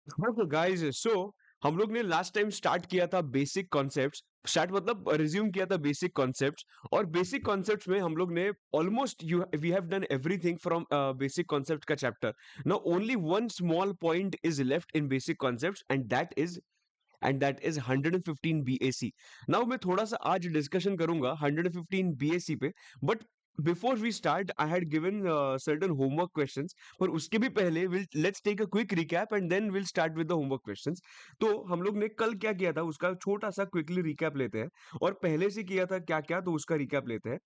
Okay guys, सो हम लोग ने लास्ट टाइम स्टार्ट किया था बेसिक कॉन्सेप्ट्स। स्टार्ट मतलब रिज्यूम किया था बेसिक कॉन्सेप्ट्स, और बेसिक कॉन्सेप्ट्स में हम लोग ने almost you we have done everything from basic concept का चैप्टर। Now only one small point is left in basic concepts, and that is 115 BAC। Now मैं थोड़ा सा आज डिस्कशन करूंगा 115 BAC पे, but before we start I had given certain homework questions. पर उसके भी पहले will let's take a quick recap and then we'll start with the homework questions. तो हम लोग ने कल क्या किया था उसका छोटा सा क्विकली रिकैप लेते हैं, और पहले से किया था क्या क्या तो उसका रिकैप लेते हैं।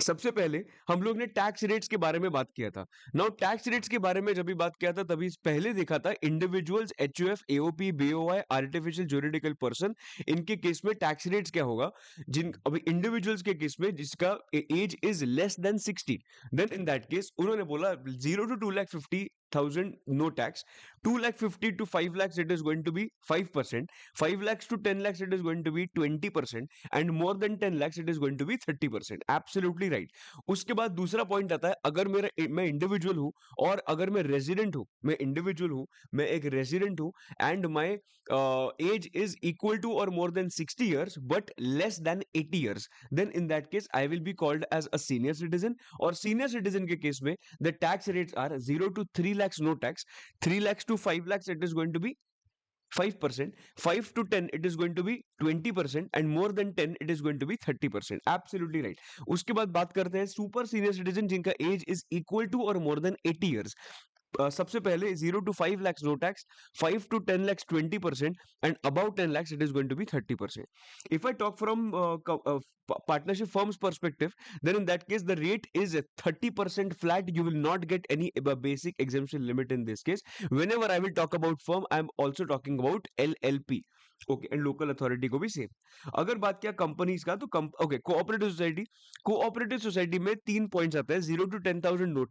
सबसे पहले हम लोग ने टैक्स रेट्स के बारे में बात किया था। नाउ टैक्स रेट्स के बारे में जब भी बात किया था तभी पहले देखा था individuals, HUF, AOP, BOI, artificial juridical person, इनके केस में टैक्स रेट्स क्या होगा। जिन अभी इंडिविजुअल्स के केस में जिसका age is less than 60, then in that case उन्होंने बोला 0 to 2,50,000 no tax, 2,50,000 to 5 lakhs it is going to be 5%, 5 lakhs to 10 lakhs it is going to be 20%, and more than 10 lakhs it is going to be 30%। Absolutely right. उसके बाद दूसरा point आता है, अगर मैं individual हूं और अगर मैं रेजिडेंट हूं, मैं इंडिविजुअल हूं, मैं एक रेजिडेंट हूं, and my age is equal to और more than 60 years but less than 80 years, then in that case I will be called as a senior citizen. और सीनियर सिटीजन के केस में the tax rates are 0 to 3 lakhs no tax, 3 lakhs to 5 lakhs it is going to be 5%, 5 to 10 it is going to be 20%, and more than 10 it is going to be 30%। Absolutely right. उसके बाद बात करते हैं super senior citizen जिनका as is equal to और more then 80 years। सबसे पहले 0 to 5 lakhs no tax, 5 to 10 lakhs 20%, and above 10 lakhs it is going to be 30%। If I talk from partnership firms perspective, then in that case the rate is 30% flat. You will not get any basic exemption limit in this case. Whenever I will talk about firm, I am also talking about LLP। Okay, and local authority को भी same. अगर बात किया companies का तो okay, cooperative society में 3 points आते हैं। 0 to 10,000 no,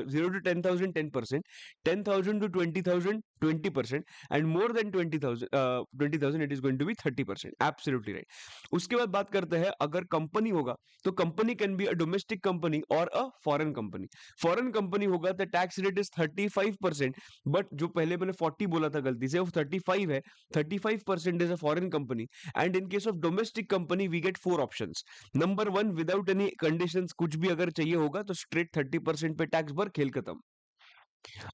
0 to 10,000 10%, 10,000 to 20,000 20%, and more than 20,000 it is going to be 30%। Absolutely right. उसके बाद बात करते हैं अगर कंपनी होगा, तो company can be a domestic company और a foreign company. Foreign company होगा तो टैक्स रेट इज 35%, बट जो पहले मैंने 40 बोला था गलती से, वो 35 है। 35% is a foreign company. And in case of domestic company we get 4 options. Number 1, without any conditions, कुछ भी अगर चाहिए होगा तो स्ट्रेट 30% पे टैक्स भर, खेल खत्म।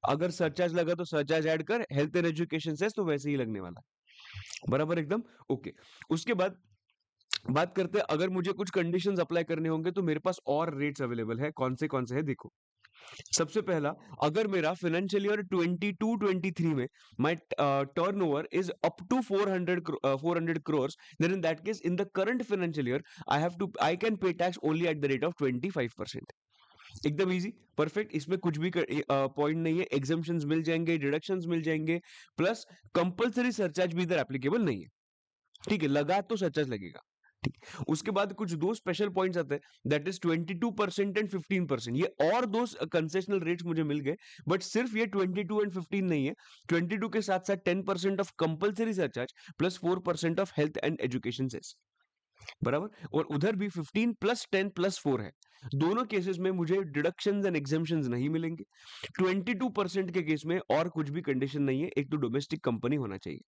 अगर सरचार्ज लगा तो सरचार्ज ऐड कर, हेल्थ एंड एजुकेशन सेस तो वैसे ही लगने वाला है। बराबर एकदम ओके। उसके बाद बात करते हैं अगर मुझे कुछ कंडीशंस अप्लाई करने होंगे तो मेरे पास और रेट्स अवेलेबल है। कौन से है देखो। सबसे पहला, अगर मेरा फाइनेंशियल ईयर 22-23 में my turnover is up to 400 crores, then in that case in the current financial year I can pay tax only at the rate of 25%। एकदम इजी, परफेक्ट। इसमें कुछ भी पॉइंट नहीं है। एग्जाम्पशंस मिल जाएंगे, डिडक्शंस मिल जाएंगे, plus compulsory surcharge भी इधर एप्लीकेबल नहीं है। ठीक है, लगा तो सरचार्ज लगेगा। ठीक। उसके बाद कुछ दो स्पेशल पॉइंट्स आते हैं, दैट इज 22% एंड 15%। ये और दो कंसेशनल रेट्स मुझे मिल गए, बट सिर्फ ये 22 एंड 15 नहीं है। 22 के साथ साथ 10% of compulsory surcharge plus 4% of health and education cess. बराबर, और उधर भी 15 प्लस 10 प्लस 4 है। दोनों केसेस में मुझे डिडक्शंस एंड एग्जाम्पशंस नहीं मिलेंगे। 22% के केस में और कुछ भी कंडीशन नहीं है, एक तो डोमेस्टिक कंपनी होना चाहिए।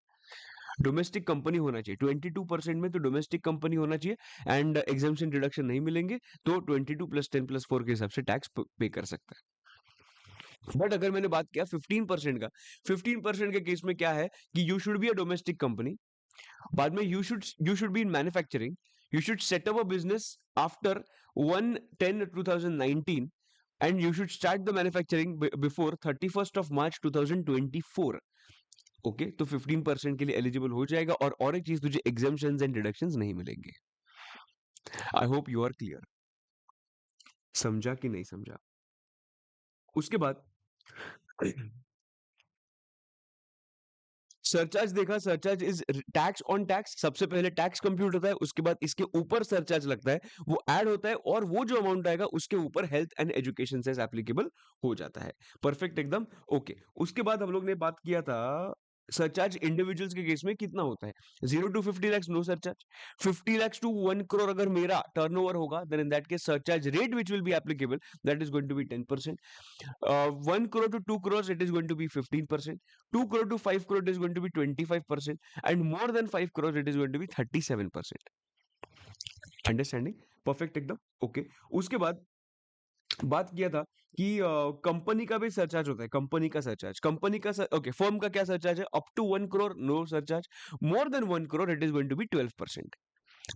डोमेस्टिक कंपनी होना चाहिए 22% में, तो डोमेस्टिक कंपनी होना चाहिए, एंड एग्जाम्पशन डिडक्शन नहीं मिलेंगे, तो 22 प्लस 10 प्लस 4 के हिसाब से टैक्स पे कर सकता है। बट अगर मैंने बात किया 15% का, 15% के केस में क्या है कि you should be a domestic company. बाद में you should be in manufacturing, you should set up a business after 1/10/2019, and you should start the manufacturing before 31st of March 2024। Okay, तो 15% के लिए एलिजिबल हो जाएगा, और एक चीज, तुझे एग्जाम्पशंस एंड डिडक्शंस नहीं मिलेंगे। I hope you are clear. समझा कि नहीं समझा? उसके बाद सरचार्ज देखा, surcharge is tax on tax. सबसे पहले टैक्स कंप्यूट होता है, उसके बाद इसके ऊपर सरचार्ज लगता है, वो ऐड होता है, और वो जो अमाउंट आएगा उसके ऊपर health and education cess applicable हो जाता है। परफेक्ट एकदम ओके। उसके बाद हम लोग ने बात किया था सरचार्ज इंडिविजुअल्स के केस में कितना होता है? 0 to 50 lakhs no surcharge, 50 lakhs to 1 crore अगर मेरा टर्नओवर होगा, then in that case surcharge rate which will be applicable, that is going to be 10%. 1 crore to 2 crores, it is going to be 15%. 2 crore to 5 crore, it is going to be 25%. And more than 5 crores, it is going to be 37%. Understanding perfect एकदम okay. उसके बाद बात किया था कि company का भी surcharge होता है. कंपनी का सरचार्ज, कंपनी का ओके, फर्म का क्या सरचार्ज है? Up to 1 crore no surcharge, more than 1 crore it is going to be 12%.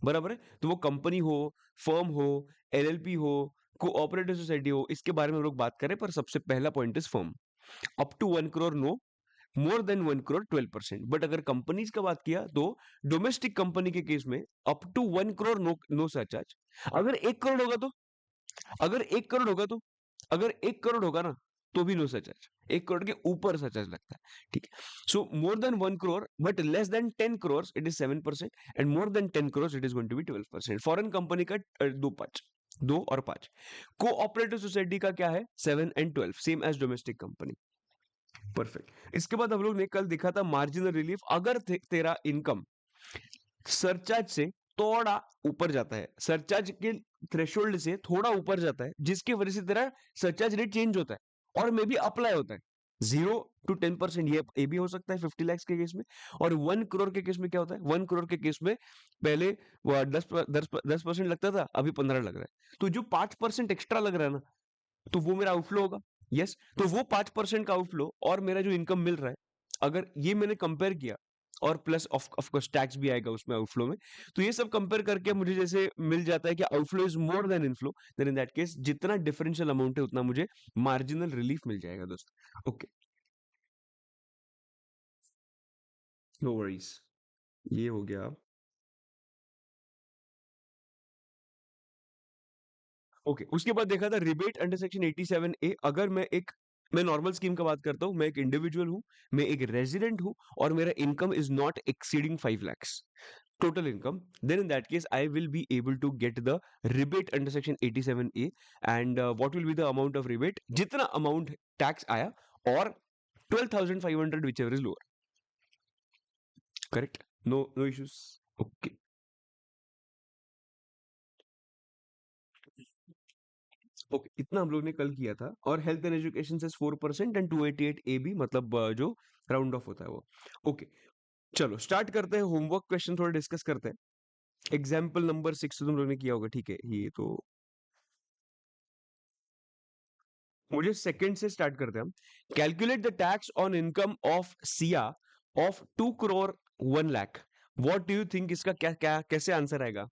बराबर है. तो वो कंपनी हो, फर्म हो, एलएलपी हो, कोऑपरेटिव सोसाइटी हो, इसके बारे में हम लोग बात करें, पर सबसे पहला point is firm. Up to 1 crore no, more than 1 crore 12%. But अगर कंपनीज का बात किया तो डोमेस्टिक कंपनी के केस में up to 1 crore no, no surcharge. अगर 1 करोड़ होगा तो, अगर 1 करोड़ होगा तो, अगर 1 करोड़ होगा ना, तो भी नो सरचार्ज. 1 करोड़ के ऊपर सरचार्ज लगता है. ठीक है. So more than 1 crore but less than 10 crores it is 7%. And more than 10 crores it is going to be 12%. Foreign company का दो पांच, 2 और 5. कोऑपरेटिव सोसाइटी का क्या है? 7 and 12, same as domestic company. Perfect. इसके बाद हम लोग ने कल देखा था मार्जिनल रिलीफ. अगर तेरा इनकम सरचार्ज से थोड़ा ऊपर जाता है, सरचार्ज के थ्रेशोल्ड से थोड़ा ऊपर जाता है, जिसकी वजह से तेरा सरचार्ज रेट चेंज होता है और मे भी अप्लाई होता है 0 to 10%. ये भी हो सकता है 50 lakhs के केस में. और 1 crore के केस में क्या होता है? 1 crore के केस में पहले वो 10% लगता था, अभी 15 लग रहा है. तो जो 5% एक्स्ट्रा लग रहा है ना, तो वो मेरा आउटफ्लो होगा. यस. तो वो 5% का आउटफ्लो और मेरा जो इनकम मिल रहा है, अगर ये मैंने कंपेयर किया, और प्लस ऑफ कोर्स टैक्स भी आएगा उसमें आउटफ्लो में, तो ये सब कंपेयर करके मुझे जैसे मिल जाता है कि outflow is more than inflow, then in that case जितना डिफरेंशियल अमाउंट है उतना मुझे मार्जिनल रिलीफ मिल जाएगा दोस्त. Okay, no worries. ये हो गया. ओके, उसके बाद देखा था रिबेट अंडर सेक्शन 87A. अगर मैं नॉर्मल स्कीम का बात करता हूँ, मैं एक इंडिविजुअल हूँ, मैं एक रेजिडेंट हूँ, और मेरा income is not exceeding 5 lakhs total income, then in that case I will be able to get the rebate under section 87A. And what will be the amount of rebate? जितना amount tax आया, और 12,500 whichever is lower. Correct? No issues. Okay. Okay, इतना हम लोग ने कल किया था. और हेल्थ एंड एजुकेशन से 4% एंड 288 AB, मतलब जो राउंड ऑफ होता है वो. ओके, चलो स्टार्ट करते हैं. होमवर्क क्वेश्चन थोड़ा डिस्कस करते हैं. एग्जाम्पल नंबर 6 तो तुम लोग ने किया होगा. ठीक है, ये तो मुझे सेकंड से स्टार्ट करते हैं हम. Calculate the tax on income of Siya of 2 crore 1 lakh. What do you think? इसका क्या क्या कैसे आंसर आएगा?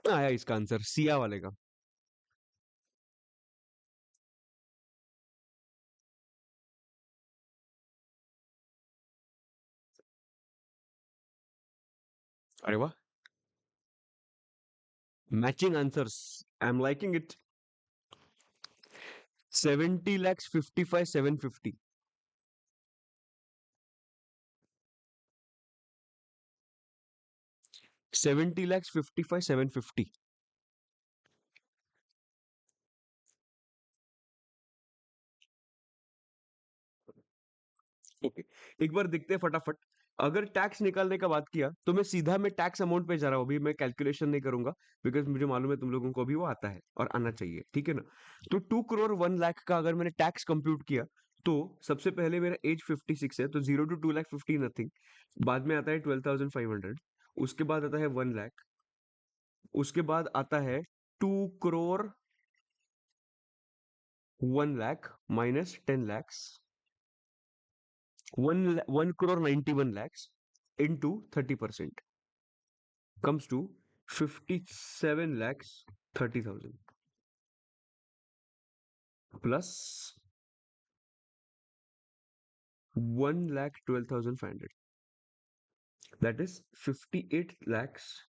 आया इसका आंसर सिया वाले का. अरे वाह, matching answers, I am liking it. 70 lakhs 55 750. 70 lakhs 55 750. Okay, एक बार देखते हैं फटाफट. अगर टैक्स निकालने का बात किया तो मैं सीधा मैं टैक्स अमाउंट पे जा रहा हूँ. अभी मैं कैलकुलेशन नहीं करूंगा, बिकॉज मुझे मालूम है तुम लोगों को भी वो आता है और आना चाहिए. ठीक है ना? तो 2 crore 1 lakh का अगर मैंने टैक्स कंप्यूट किया, तो सबसे पहले मेरा एज 56 है, तो 0 to 2 lakh 50 नथिंग. बाद में आता है 12,500. उसके बाद आता है 1 lakh. उसके बाद आता है 2 crore 1 lakh minus 10 lakhs. 1 crore 91 lakhs into 30% comes to 57 lakhs 30,000 plus 1 lakh 12,500. That is 58 lakhs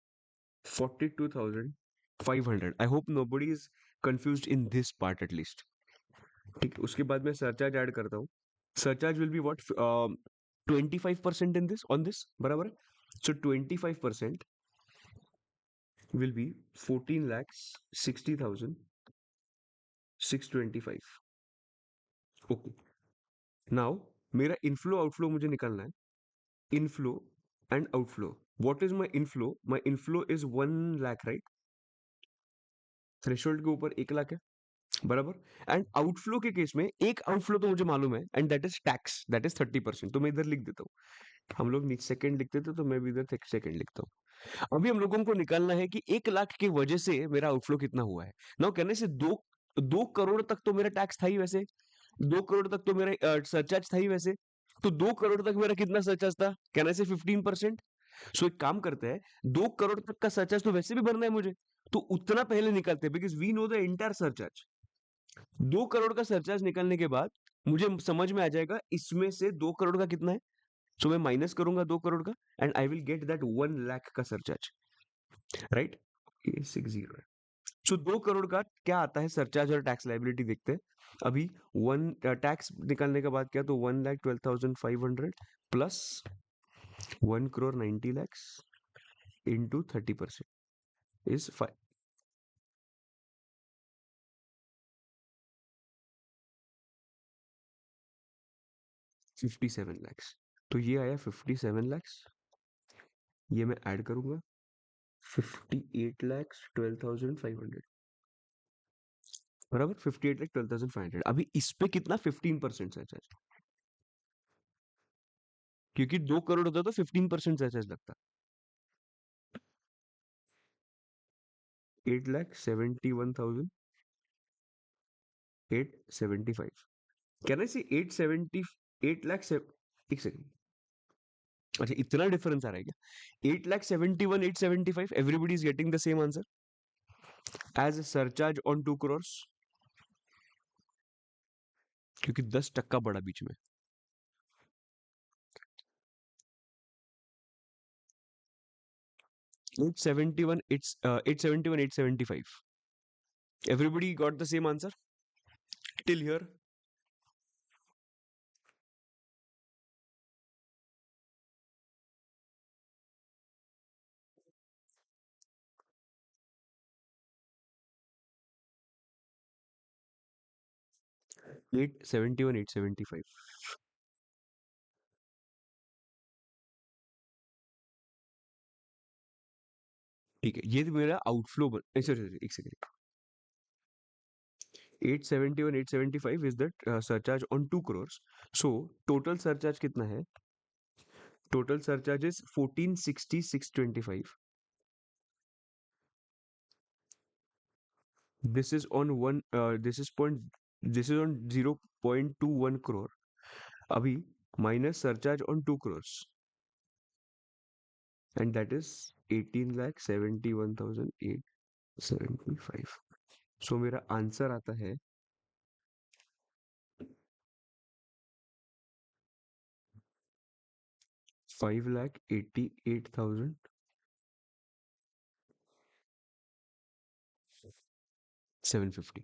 42,500. I hope nobody is confused in this part at least. ठीक है, उसके बाद मैं सरचार्ज ऐड करता हूँ। Surcharge will be what, 25% in this on this, बराबर है। सो 25% will be 14,60,625। Okay, now मेरा इनफ्लो आउटफ्लो मुझे निकालना है। Inflow and outflow. What is my inflow? My inflow is 1 lakh, right? Threshold के ऊपर 1 लाख है, बराबर। एंड आउटफ्लो के केस में एक आउटफ्लो तो मुझे मालूम है, and that is tax, that is 30%। तो मैं इधर लिख देता हूँ। हम लोग नीचे सेकंड लिखते थे, तो मैं भी इधर सेकंड लिखता हूँ। अभी हम लोगों को निकालना है कि 1 लाख की वजह से मेरा आउटफ्लो कितना हुआ है। नाउ कहने से दो 2 करोड़ तक तो मेरा टैक्स था ही वैसे, 2 करोड़ तक तो मेरा सरचार्ज था ही वैसे। तो 2 करोड़ तक मेरा कितना सरचार्ज था? कहने से 15%। सो एक काम करते हैं, 2 करोड़ तक का सरचार्ज तो वैसे भी भरना है मुझे, तो उतना पहले निकालते हैं, because we know the entire surcharge. 2 crore का सरचार्ज निकालने के बाद मुझे समझ में आ जाएगा इसमें से 2 करोड़ का कितना है। सो मैं माइनस करूंगा 2 करोड़ का, and I will get that 1 lakh का सरचार्ज, राइट? ये 60 है। सो 2 करोड़ का क्या आता है सरचार्ज और टैक्स लाइबिलिटी देखते हैं। अभी वन टैक्स निकालने के बाद क्या, तो 1,12,500 plus 1 crore 90 lakhs into 30% is 57 lakhs। तो ये आया 57 lakhs। ये मैं ऐड करूंगा, 58,12,500, बराबर। 58,12,500। अभी इस पे कितना, 15% सरचार्ज, क्योंकि 2 करोड़ होता तो 15% सरचार्ज लगता। 8,71,875। कैन आई सी 870, 8 लाख, एक सेकंड। अच्छा, इतना डिफरेंस आ रहा है क्या? 8,71,875, everybody is getting the same answer as surcharge on 2 crore, क्योंकि 10% बढ़ा बीच में। 871, 871, 875, everybody got the same answer till here? 871, 875। ठीक है, ये तो मेरा आउटफ्लो सॉरी सॉरी, एक second. 871, 875 is that surcharge on 2 crore. So total surcharge कितना है? Total surcharge is 1460,625। This is on one. This is point. This is on 0.21 crore. अभी minus surcharge on 2 crores, and that is 18,71,875. So मेरा answer आता है 5,88,750,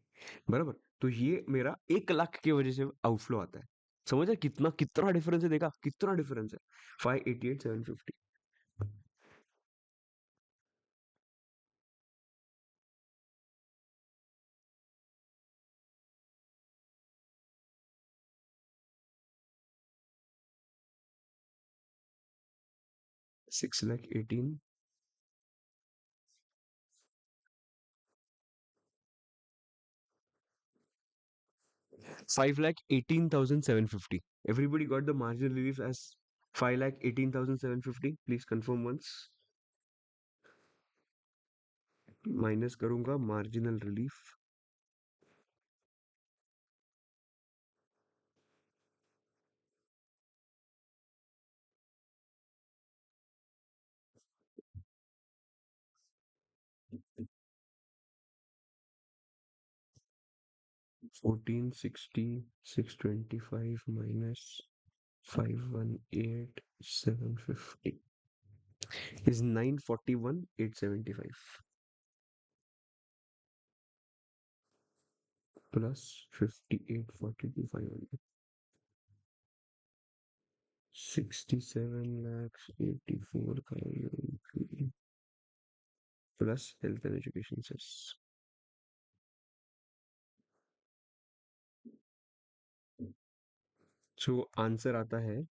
बराबर। तो ये मेरा 1 लाख की वजह से आउटफ्लो आता है। समझ रहे कितना कितना डिफरेंस है? देखा कितना डिफरेंस है? 5,88,750। 6,18,000, 5,18,750. Everybody got the marginal relief as 5,18,750. Please confirm once. Minus करूंगा marginal relief, 1460,625 minus 518,750 is 941,875. Plus 58,42,500 67,84,000 plus health and education cess. So answer आता है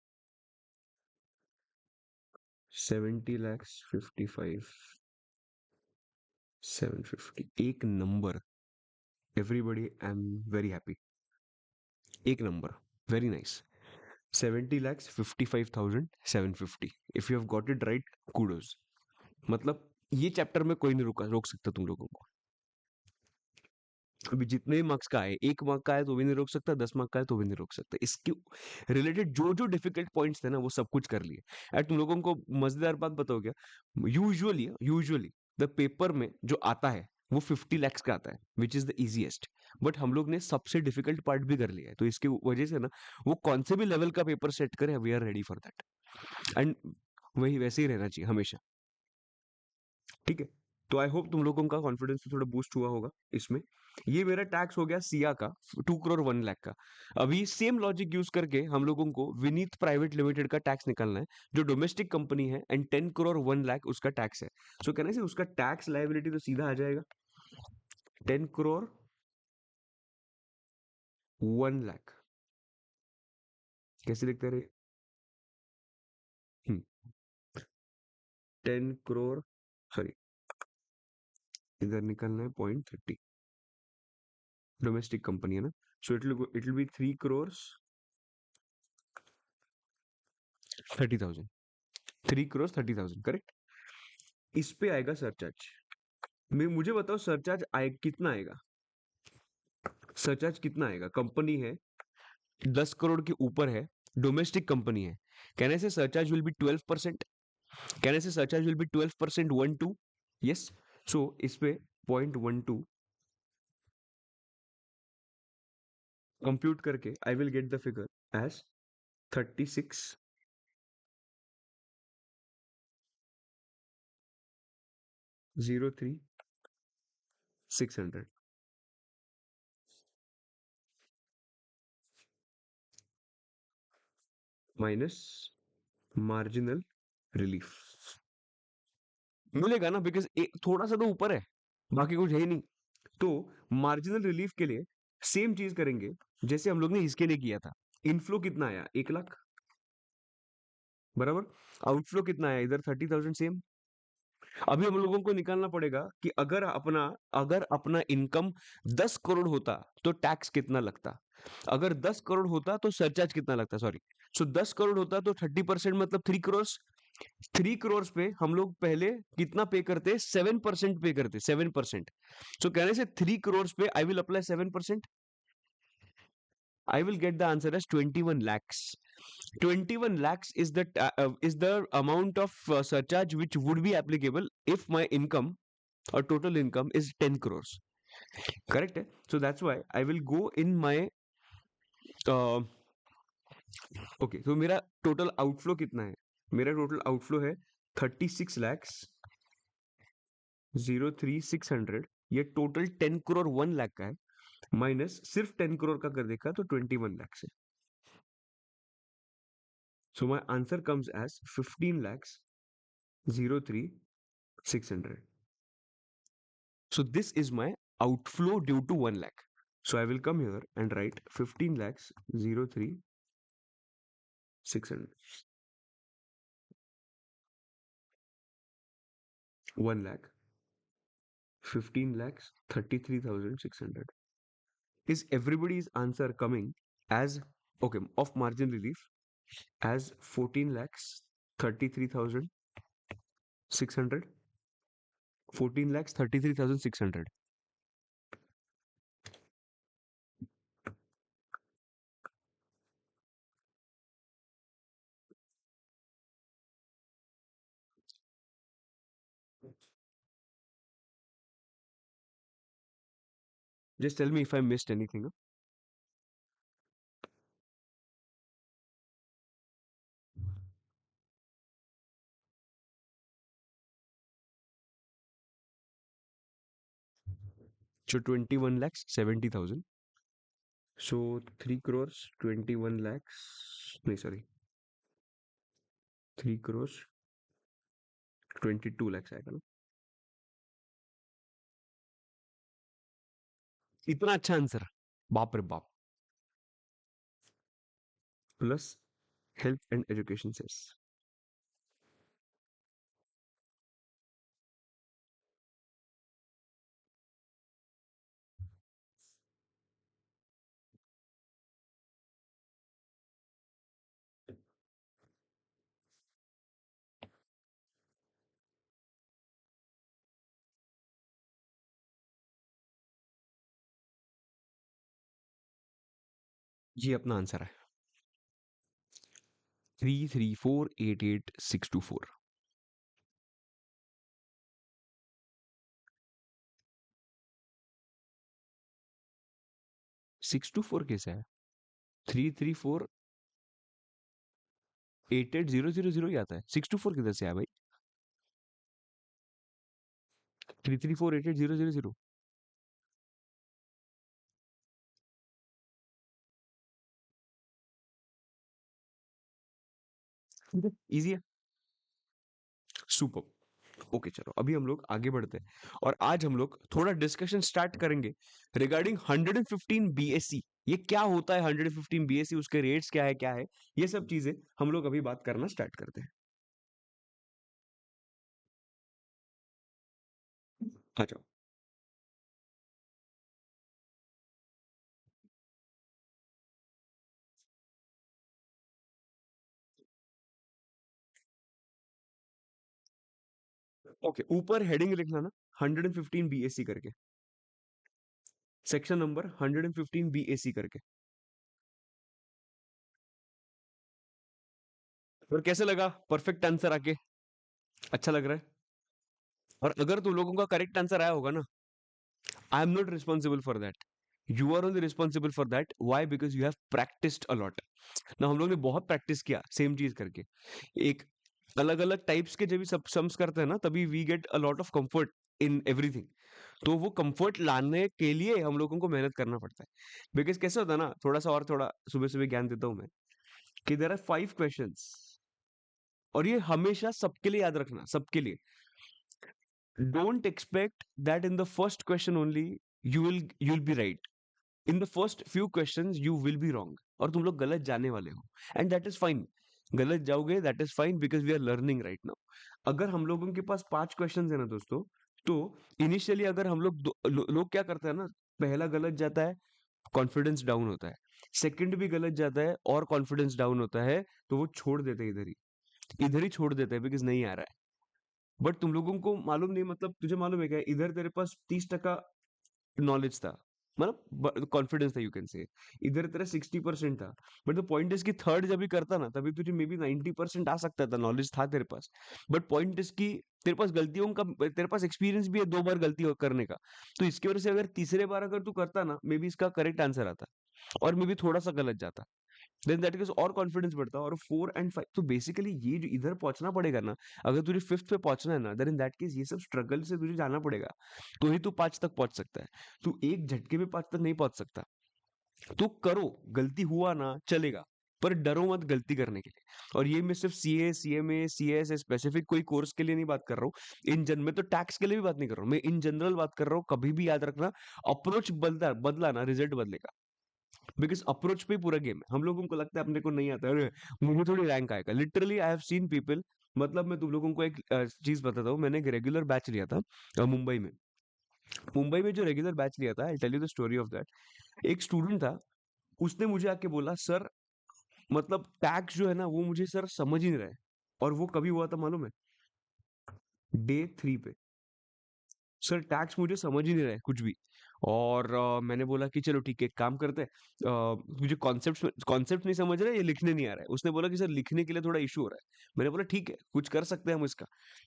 70,55,750। एक नंबर। Everybody I am very happy. एक नंबर। Very nice. 70,55,750। If you have got it right, kudos. मतलब ये chapter में कोई नहीं रोक सकता तुम लोगों को। अभी जितने भी मार्क्स का है, 1 मार्क का है तो भी नहीं रोक सकता, 10 मार्क का है तो भी नहीं रोक सकता। इसके रिलेटेड जो जो डिफिकल्ट पॉइंट्स थे ना, वो सब कुछ कर लिए। एंड तुम लोगों को मजेदार बात बताओ क्या, यूजुअली द पेपर में जो आता है वो 50 lakhs का आता है, which is the easiest. But हम लोग ने सबसे डिफिकल्ट पार्ट भी कर लिया है, तो इसकी वजह से ना, वो कौन से भी लेवल का पेपर सेट करे, we are ready for that. And वही वैसे ही रहना चाहिए हमेशा। ठीक है। तो आई होप तुम लोगों का कॉन्फिडेंस थोड़ा बूस्ट हुआ होगा इसमें। ये मेरा टैक्स हो गया सिया का, 2 करोड़ 1 लाख का। अभी सेम लॉजिक यूज करके हम लोगों को विनीत प्राइवेट लिमिटेड का टैक्स निकालना है, जो डोमेस्टिक कंपनी है, एंड 10 करोड़ 1 लाख उसका टैक्स है। सो कहने से उसका टैक्स लाइबिलिटी तो सीधा आ जाएगा 10 करोड़ 1 लाख। कैसे लिखते रहे? 10 करोड़, सॉरी, इधर निकलना है 0.30। डोमेस्टिक कंपनी है ना, so it will B 3 crore 30,000। 3 crore 30,000, correct. इस पे आएगा सरचार्ज। मैं मुझे बताओ सरचार्ज आए कितना आएगा? सरचार्ज कितना आएगा? कंपनी है, 10 करोड़ के ऊपर है, डोमेस्टिक कंपनी है। कहने से सरचार्ज विल बी 12%। कहने से surcharge will be 12%, 1 2। Yes. So इस पे 0.12 कंप्यूट करके I will get the figure as 36,03,600 minus marginal relief. मिलेगा ना, बिकॉज थोड़ा सा तो ऊपर है, बाकी कुछ है ही नहीं। तो मार्जिनल रिलीफ के लिए सेम चीज करेंगे जैसे हम लोग ने इसके लिए किया था। इनफ्लो कितना आया? 1 लाख, बराबर। आउटफ्लो कितना आया? इधर 30,000, सेम। अभी हम लोगों को निकालना पड़ेगा कि अगर अपना इनकम 10 करोड़ होता तो टैक्स कितना लगता। अगर 10 करोड़ होता तो सरचार्ज कितना लगता, सॉरी। सो 10 करोड़ होता तो 30% मतलब 3 करोड़। 3 करोड़ पे हम लोग पहले कितना पे करते? 7% पे करते, 7%। सो कहने से 3 करोड़ पे I will apply 7%। I will get the answer as 21 lakhs. 21 lakhs is the amount of surcharge which would be applicable if my income or total income is 10 crores. Correct? So that's why I will go in my uh, okay. So मेरा total outflow कितना है? मेरा total outflow है 36,03,600। ये total 10 crore 1 lakh का है, minus सिर्फ 10 करोड़ का कर देखा तो 21 लाख से। So my answer comes as 15 lakhs 03,600. So this is my outflow due to 1 lakh. So I will come here and write 15 lakhs 03,600. 1 lakh 15 lakhs 33,600. Is everybody's answer coming as okay of margin relief as 14 lakhs 33,600? 14 lakhs 33,600. Just tell me if I missed anything. Huh? So 21 lakhs 70,000. So 3 crores 21 lakhs, नहीं sorry, 3 crores 22 lakhs आएगा ना? इतना अच्छा answer, बाप रे बाप। Plus health and education cess. ये अपना आंसर है, 33488 624। 624 कैसे है? 33488 000 ही आता है, 624 किधर से आया भाई? 33488 000। इजी है। सुपर। ओके चलो, अभी हम लोग आगे बढ़ते हैं और आज हम लोग थोड़ा डिस्कशन स्टार्ट करेंगे रिगार्डिंग 115 बीएससी। ये क्या होता है 115 बीएससी, उसके रेट्स क्या है, ये सब चीजें हम लोग अभी बात करना स्टार्ट करते हैं। अच्छा। ओके, ऊपर हेडिंग लिखना ना, 115 बीएससी करके, सेक्शन नंबर 115 बीएससी करके। और कैसे लगा परफेक्ट आंसर आके? अच्छा लग रहा है? और अगर तुम लोगों का करेक्ट आंसर आया होगा ना, I am not responsible for that, you are only responsible for that. Why? Because you have practised a lot ना। हम लोग ने बहुत प्रैक्टिस किया सेम चीज करके। एक अलग अलग टाइप्स के जब भी सब सम्स करते हैं ना, तभी we get a lot of comfort in everything. तो वो कंफर्ट लाने के लिए हम लोगों को मेहनत करना पड़ता है। बिकॉज कैसे होता है ना, थोड़ा सा और थोड़ा सुबह सुबह ज्ञान देता हूँ मैं, कि देयर आर 5 क्वेश्चंस, और ये हमेशा सबके लिए याद रखना, सबके लिए। Don't expect that in the first question only you will B right. In the first few questions you will be wrong, और तुम लोग गलत जाने वाले हो, एंड दैट इज फाइन। गलत जाओगे, that is fine, because we are learning right now. अगर हम लोगों के पास 5 क्वेश्चंस है ना दोस्तों, तो इनिशियली अगर हम लोग लोग क्या करते हैं ना, पहला गलत जाता है, कॉन्फिडेंस डाउन होता है। सेकंड भी गलत जाता है और कॉन्फिडेंस डाउन होता है, तो वो छोड़ देते हैं, इधर ही छोड़ देते हैं, बिकॉज नहीं आ रहा है। बट तुम लोगों को मालूम नहीं, मतलब तुझे मालूम है क्या, इधर तेरे पास 30% नॉलेज था, मतलब कॉन्फिडेंस था, यू कैन से। इधर तेरा 60% था। बट द पॉइंट इज कि थर्ड जब भी करता ना, तभी तुझे मे बी 90% आ सकता था, नॉलेज था तेरे पास। बट पॉइंट इज कि तेरे पास गलतियों का, तेरे पास एक्सपीरियंस भी है 2 बार गलती करने का। तो इसकी वजह से अगर तीसरे बार अगर तू करता ना, मे बी इसका करेक्ट आंसर आता, और मे बी थोड़ा सा गलत जाता, देन दैट इज और कॉन्फिडेंस बढ़ता। और 4 एंड 5, तो बेसिकली ये जो इधर पहुंचना पड़ेगा ना, अगर तुझे फिफ्थ पे पहुंचना है ना, देन इन दैट केस ये सब स्ट्रगल से तुझे जाना पड़ेगा, तो ही तू 5 तक पहुंच सकता है। तू एक झटके में 5 तक नहीं पहुंच सकता। तो करो, गलती हुआ ना चलेगा, पर डरो मत गलती करने के लिए। और ये मैं सिर्फ सीए, सीएमए, सीएस स्पेसिफिक कोई कोर्स के लिए नहीं बात कर रहा हूँ, इन जन में तो टैक्स के लिए भी बात नहीं कर रहा हूँ, मैं इन जनरल बात कर रहा हूँ। कभी भी याद रखना, अप्रोच बदला बदला ना, रिजल्ट बदलेगा। बिकॉज अप्रोच पे ही पूरा गेम है। हम लोगों को लगता है अपने को नहीं आता है, अरे मुझे थोड़ी रैंक आएगा। Literally I have seen people, मतलब मैं तुम लोगों को एक चीज बताता हूँ। मैंने एक रेगुलर बैच लिया था मुंबई में। मुंबई में जो रेगुलर बैच लिया था, I tell you the story of that. एक स्टूडेंट था, उसने मुझे आके बोला, सर मतलब टैक्स जो है ना, वो मुझे सर समझ ही नहीं रहा है। और वो कभी हुआ था मालूम है? डे 3 पे। सर टैक्स मुझे समझ ही नहीं रहा है कुछ भी। और मैंने बोला कि चलो ठीक है, एक काम करते हैं, मुझे कॉन्सेप्ट नहीं समझ रहा है, ये लिखने नहीं आ रहा है। उसने बोला कि सर लिखने के लिए थोड़ा इशू हो रहा है। मैंने बोला ठीक है, कुछ कर सकते हैं हम इसका।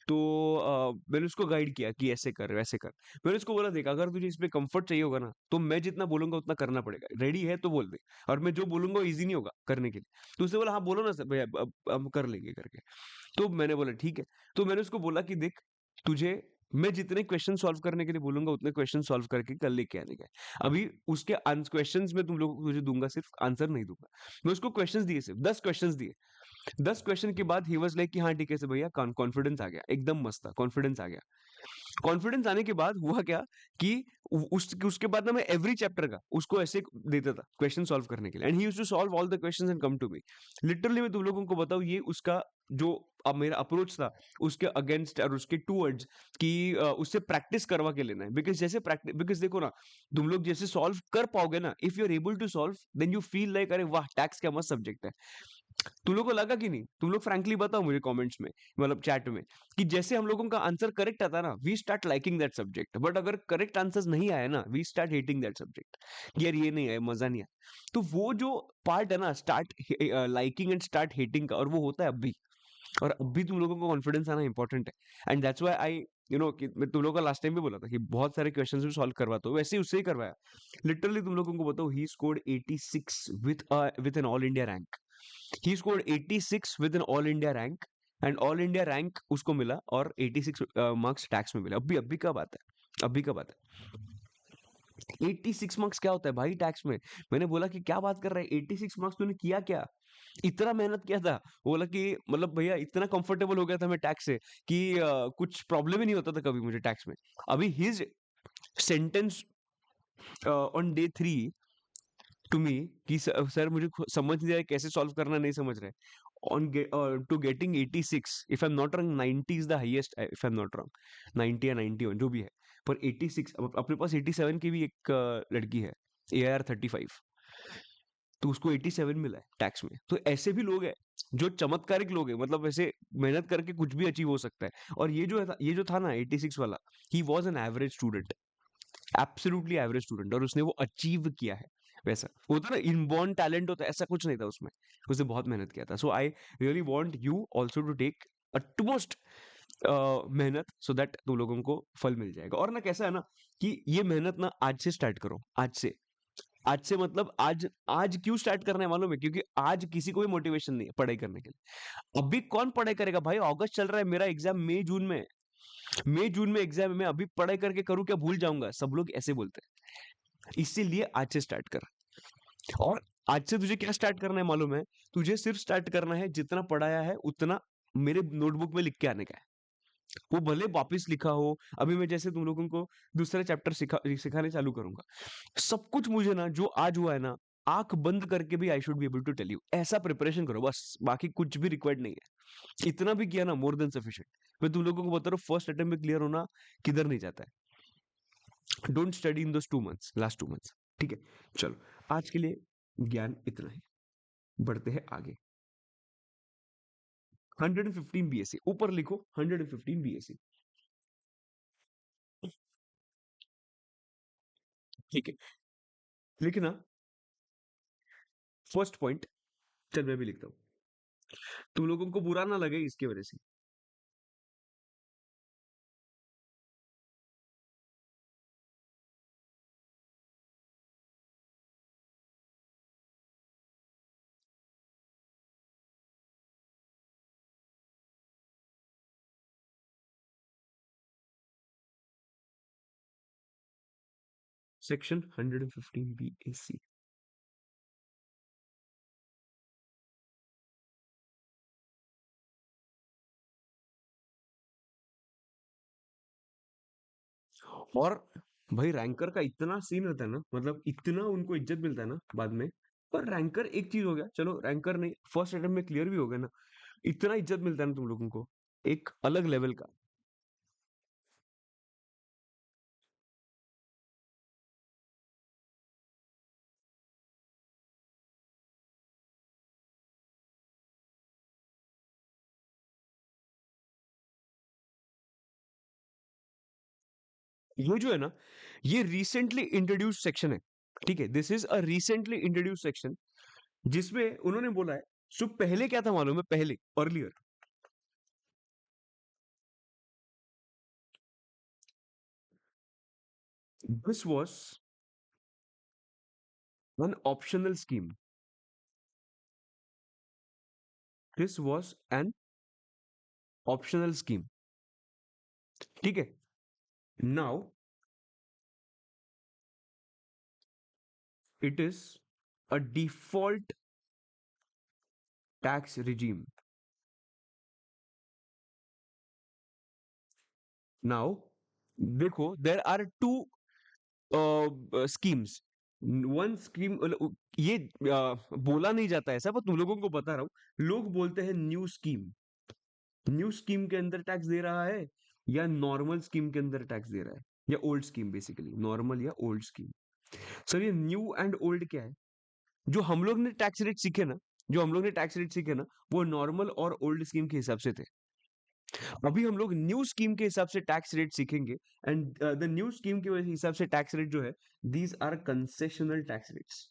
तो मैंने उसको गाइड किया कि ऐसे कर वैसे कर। मैंने उसको बोला, देख अगर तुझे इसमें कंफर्ट चाहिए होगा ना, तो मैं जितना बोलूंगा उतना करना पड़ेगा, रेडी है तो बोल दे। और मैं जो बोलूंगा ईजी नहीं होगा करने के लिए। तो उसने बोला हाँ बोलो ना सर भैया, अब हम कर लेंगे करके। तो मैंने बोला ठीक है। तो मैंने उसको बोला कि देख, तुझे मैं जितने क्वेश्चन सॉल्व करने के लिए बोलूंगा उतने क्वेश्चन सॉल्व करके कल लेके आने का है। अभी उसके क्वेश्चंस में तुम लोगों को मुझे दूंगा, सिर्फ आंसर नहीं दूंगा। मैं उसको क्वेश्चंस दिए, सिर्फ 10 क्वेश्चंस दिए। 10 क्वेश्चन के बाद ही वाज लाइक कि हाँ ठीक है से भैया, कॉन्फिडेंस आ गया, एकदम मस्त था, कॉन्फिडेंस आ गया। कॉन्फिडेंस आने के बाद हुआ क्या कि उसके बाद ना मैं एवरी चैप्टर का उसको ऐसे देता था क्वेश्चन सॉल्व करने के लिए, and he used to solve all the questions and come to me. Literally मैं तुम लोगों को बताऊं, ये उसका जो अब मेरा अप्रोच था उसके अगेंस्ट और उसके टूवर्ड्स कि उससे प्रैक्टिस करवा के लेना है। बिकॉज जैसे प्रैक्टिस, बिकॉज देखो ना, तुम लोग जैसे सॉल्व कर पाओगे ना, if you are able to solve, then you feel like अरे वाह, टैक्स क्या मस्त सब्जेक्ट है। तुम लोग को लगा कि नहीं? तुम लोग फ्रैंकली बताओ मुझे कमेंट्स में, मतलब चैट में, कि जैसे हम लोगों का आंसर करेक्ट आता ना, we start liking that subject, but अगर करेक्ट आंसर्स नहीं आए ना, we start hating that subject. यार ये नहीं आया, मजा नहीं आया। तो वो जो पार्ट है ना, start liking and start hating का, और वो होता है अभी। और अभी तुम लोगों को कॉन्फिडेंस आना इंपॉर्टेंट है, एंड दैट्स व्हाई आई कि मैं तुम लोगों का लास्ट टाइम भी बोला था कि बहुत सारे क्वेश्चंस भी सॉल्व करवाता हूँ, वैसे ही उससे ही करवाया। लिटरली तुम लोगों को बताओ, he scored 86 with an all India rank. He scored 86 with an all India rank, and all India rank उसको मिला, और 86 मार्क्स टैक्स में मिला। अभी अभी का बात है, अभी का बात है। 86 मार्क्स क्या होता है भाई टैक्स में? मैंने बोला कि क्या बात कर रहा है, 86 मार्क्स तूने किया क्या? इतना मेहनत किया था? वो बोला कि मतलब भैया इतना कंफर्टेबल हो गया था मैं टैक्स से कि कुछ प्रॉब्लम ही नहीं होता था कभी मुझे टैक्स में। अभी his sentence on day 3 to me कि सर मुझे समझ नहीं आ रहा है कैसे सॉल्व करना, नहीं समझ रहे। on to getting 86, if I'm not wrong 90 is the highest, if I'm not wrong 90 या 91 जो भी है, पर 86, अब अपने पास 87 की भी एक लड़की है, AR 35, तो उसको 87 मिला है टैक्स में। तो ऐसे भी लोग हैं जो चमत्कारिक लोग हैं, मतलब ऐसे मेहनत करके कुछ भी अचीव हो सकता है। और ये जो था ना 86 वाला, he was an average student, absolutely average student, और उसने वो अचीव किया है। वैसा होता ना, इनबॉर्न टैलेंट होता है, ऐसा कुछ नहीं था उसमें, उसने बहुत मेहनत किया था। So I really want you also to take utmost मेहनत, सो दैट तुम लोगों को फल मिल जाएगा। और ना कैसा है ना कि ये मेहनत ना आज से स्टार्ट करो, आज से। आज से मतलब आज आज क्यों स्टार्ट करना है मालूम है? क्योंकि आज किसी को भी मोटिवेशन नहीं है पढ़ाई करने के लिए। अभी कौन पढ़ाई करेगा भाई? अगस्त चल रहा है, मेरा एग्जाम मई जून में, मई जून में एग्जाम है, मैं अभी पढ़ाई करके करूँ क्या, भूल जाऊंगा, सब लोग ऐसे बोलते हैं। इसीलिए आज से स्टार्ट कर। और आज से तुझे क्या स्टार्ट करना है मालूम है? तुझे सिर्फ स्टार्ट करना है, जितना पढ़ाया है उतना मेरे नोटबुक में लिख के आने का है। वो भले वापस लिखा हो। अभी मैं जैसे तुम लोगों को दूसरा चैप्टर सिखाने चालू करूंगा, सब कुछ मुझे ना जो आज हुआ है ना, आंख बंद करके भी I should be able to tell you. ऐसा प्रिपरेशन करो बस, बाकी कुछ भी रिक्वायर्ड नहीं है। इतना भी किया ना, मोर देन सफिशिएंट। मैं तुम लोगों को बता रहा हूँ, फर्स्ट अटेम्प्ट में क्लियर होना किधर नहीं जाता है। Don't study in those 2 months, last 2 months. ठीक है, चलो आज के लिए ज्ञान इतना ही, बढ़ते हैं आगे। 115 बीएससी ऊपर लिखो, 115 बीएससी। ठीक है, लिखना। फर्स्ट पॉइंट, चल मैं भी लिखता हूँ, तुम लोगों को बुरा ना लगे इसके वजह से। Section 115 BSc. और भाई रैंकर का इतना सीन रहता है ना, मतलब इतना उनको इज्जत मिलता है ना बाद में। पर रैंकर एक चीज हो गया, चलो रैंकर नहीं, फर्स्ट अटेम्प्ट में क्लियर भी हो गया ना, इतना इज्जत मिलता है ना तुम लोगों को, एक अलग लेवल का। ये जो है ना, ये रिसेंटली इंट्रोड्यूस सेक्शन है। ठीक है, this is a recently introduce section, जिसमें उन्होंने बोला है। सो पहले क्या था मालूम है? पहले earlier this was an optional scheme. This was an optional scheme. ठीक है, Now it is a default tax regime. Now देखो, there are two schemes. One scheme, ये बोला नहीं जाता ऐसा, पर तुम लोगों को बता रहा हूँ. लोग बोलते हैं न्यू स्कीम. न्यू स्कीम के अंदर टैक्स दे रहा है, या नॉर्मल स्कीम के अंदर टैक्स दे रहा है, या ओल्ड स्कीम, बेसिकली नॉर्मल या ओल्ड स्कीम. सर, ये न्यू एंड ओल्ड क्या है? जो हम लोग ने टैक्स रेट सीखे ना, जो हम लोग ने टैक्स रेट सीखे ना, वो नॉर्मल और ओल्ड स्कीम के हिसाब से थे. अभी हम लोग न्यू स्कीम के हिसाब से टैक्स रेट सीखेंगे. एंड द न्यू स्कीम के हिसाब से टैक्स रेट जो है, these are concessional tax rates.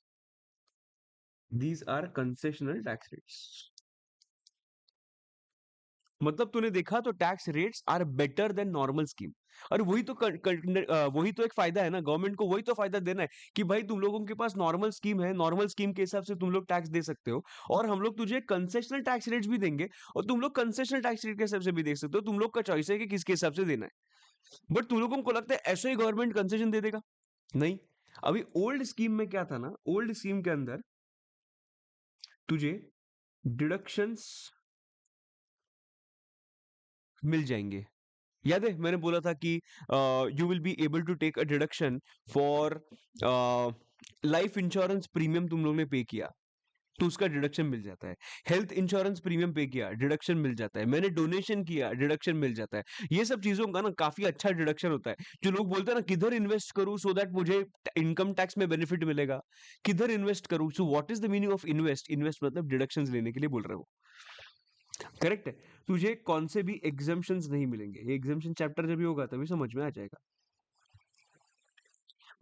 These are concessional tax rates. मतलब तूने देखा तो tax rates are better than normal scheme. और वही तो वही तो एक फायदा है ना, गवर्नमेंट को वही तो फायदा देना है कि भाई तुम लोगों के पास नॉर्मल स्कीम है, नॉर्मल स्कीम के हिसाब से तुम लोग टैक्स दे सकते हो, और हम लोग तुझे कंसेशनल टैक्स रेट्स भी देंगे, और तुम लोग कंसेशनल टैक्स रेट के हिसाब से भी दे सकते हो. तुम लोग का चॉइस है कि किसके हिसाब से देना है. बट तुम लोगों को लगता है ऐसे ही गवर्नमेंट कंसेशन दे देगा? नहीं. अभी ओल्ड स्कीम में क्या था ना, ओल्ड स्कीम के अंदर तुझे डिडक्शंस मिल जाएंगे. याद है मैंने बोला था कि you will be able to take a deduction for life insurance premium. तुम लोग ने पे किया तो उसका डिडक्शन मिल जाता है. हेल्थ इंश्योरेंस प्रीमियम पे किया, डिडक्शन मिल जाता है. मैंने डोनेशन किया, डिडक्शन मिल जाता है. ये सब चीजों का ना काफी अच्छा डिडक्शन होता है. जो लोग बोलते हैं ना, किधर इन्वेस्ट करूं सो दैट मुझे इनकम टैक्स में बेनिफिट मिलेगा, किधर इन्वेस्ट करूं. So what is the meaning of invest? Invest मतलब डिडक्शंस लेने के लिए बोल रहे हो. करेक्ट है. तुझे कौन से भी एग्जाम्पशंस नहीं मिलेंगे. ये एग्जाम्पशन चैप्टर जब भी होगा तभी समझ में आ जाएगा.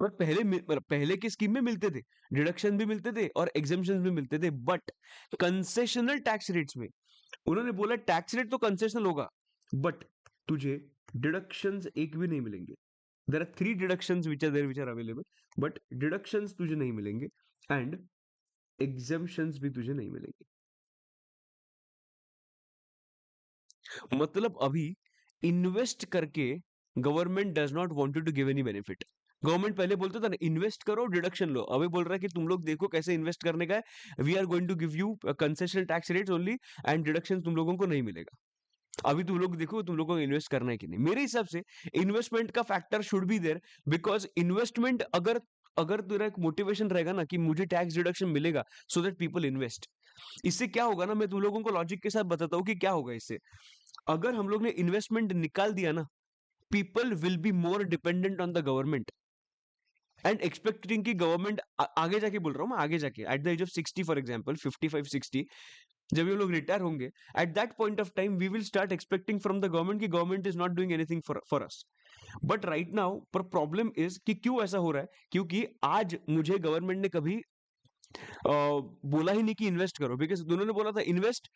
और मतलब पहले की स्कीम में मिलते थे, डिडक्शन भी मिलते थे और एग्जाम्पशंस भी मिलते थे. बट कंसेशनल टैक्स रेट्स में उन्होंने बोला टैक्स रेट तो कंसेशनल होगा, बट तुझे डिडक्शंस एक भी नहीं मिलेंगे. There are three deductions which are available, but deductions तुझे नहीं मिलेंगे, एंड एग्जाम्पशंस भी तुझे नहीं मिलेंगे. मतलब अभी इन्वेस्ट करके government does not want you to give any benefit. Government पहले बोलता था ना, इन्वेस्ट करो डिडक्शन लो. अभी बोल रहा है कि तुम लोग देखो कैसे इन्वेस्ट करने का है, we are going to give you concessional tax rates only, and deduction तुम लोगों को नहीं मिलेगा. अभी तुम लोग देखो तुम लोगों को इन्वेस्ट करना है कि नहीं. मेरे हिसाब से इन्वेस्टमेंट का factor should be there, because investment अगर अगर तेरा एक मोटिवेशन रहेगा ना कि मुझे टैक्स डिडक्शन मिलेगा, सो दैट पीपल इन्वेस्ट. इससे क्या होगा ना, मैं तुम लोगों को लॉजिक के साथ बताता हूँ कि क्या होगा इससे. अगर हम लोग ने इन्वेस्टमेंट निकाल दिया ना, people will be more dependent on the government, and expecting कि गवर्नमेंट आगे जाके, बोल रहा हूँ मैं, आगे जाके at the age of 60 for example 55-60, जब ये लोग रिटायर होंगे, at that point of time we will start expecting from the government कि government is not doing anything for us. But right now पर प्रॉब्लम इज कि क्यों ऐसा हो रहा है, क्योंकि आज मुझे गवर्नमेंट ने कभी बोला ही नहीं कि इन्वेस्ट करो. बिकॉज उन्होंने बोला था इन्वेस्ट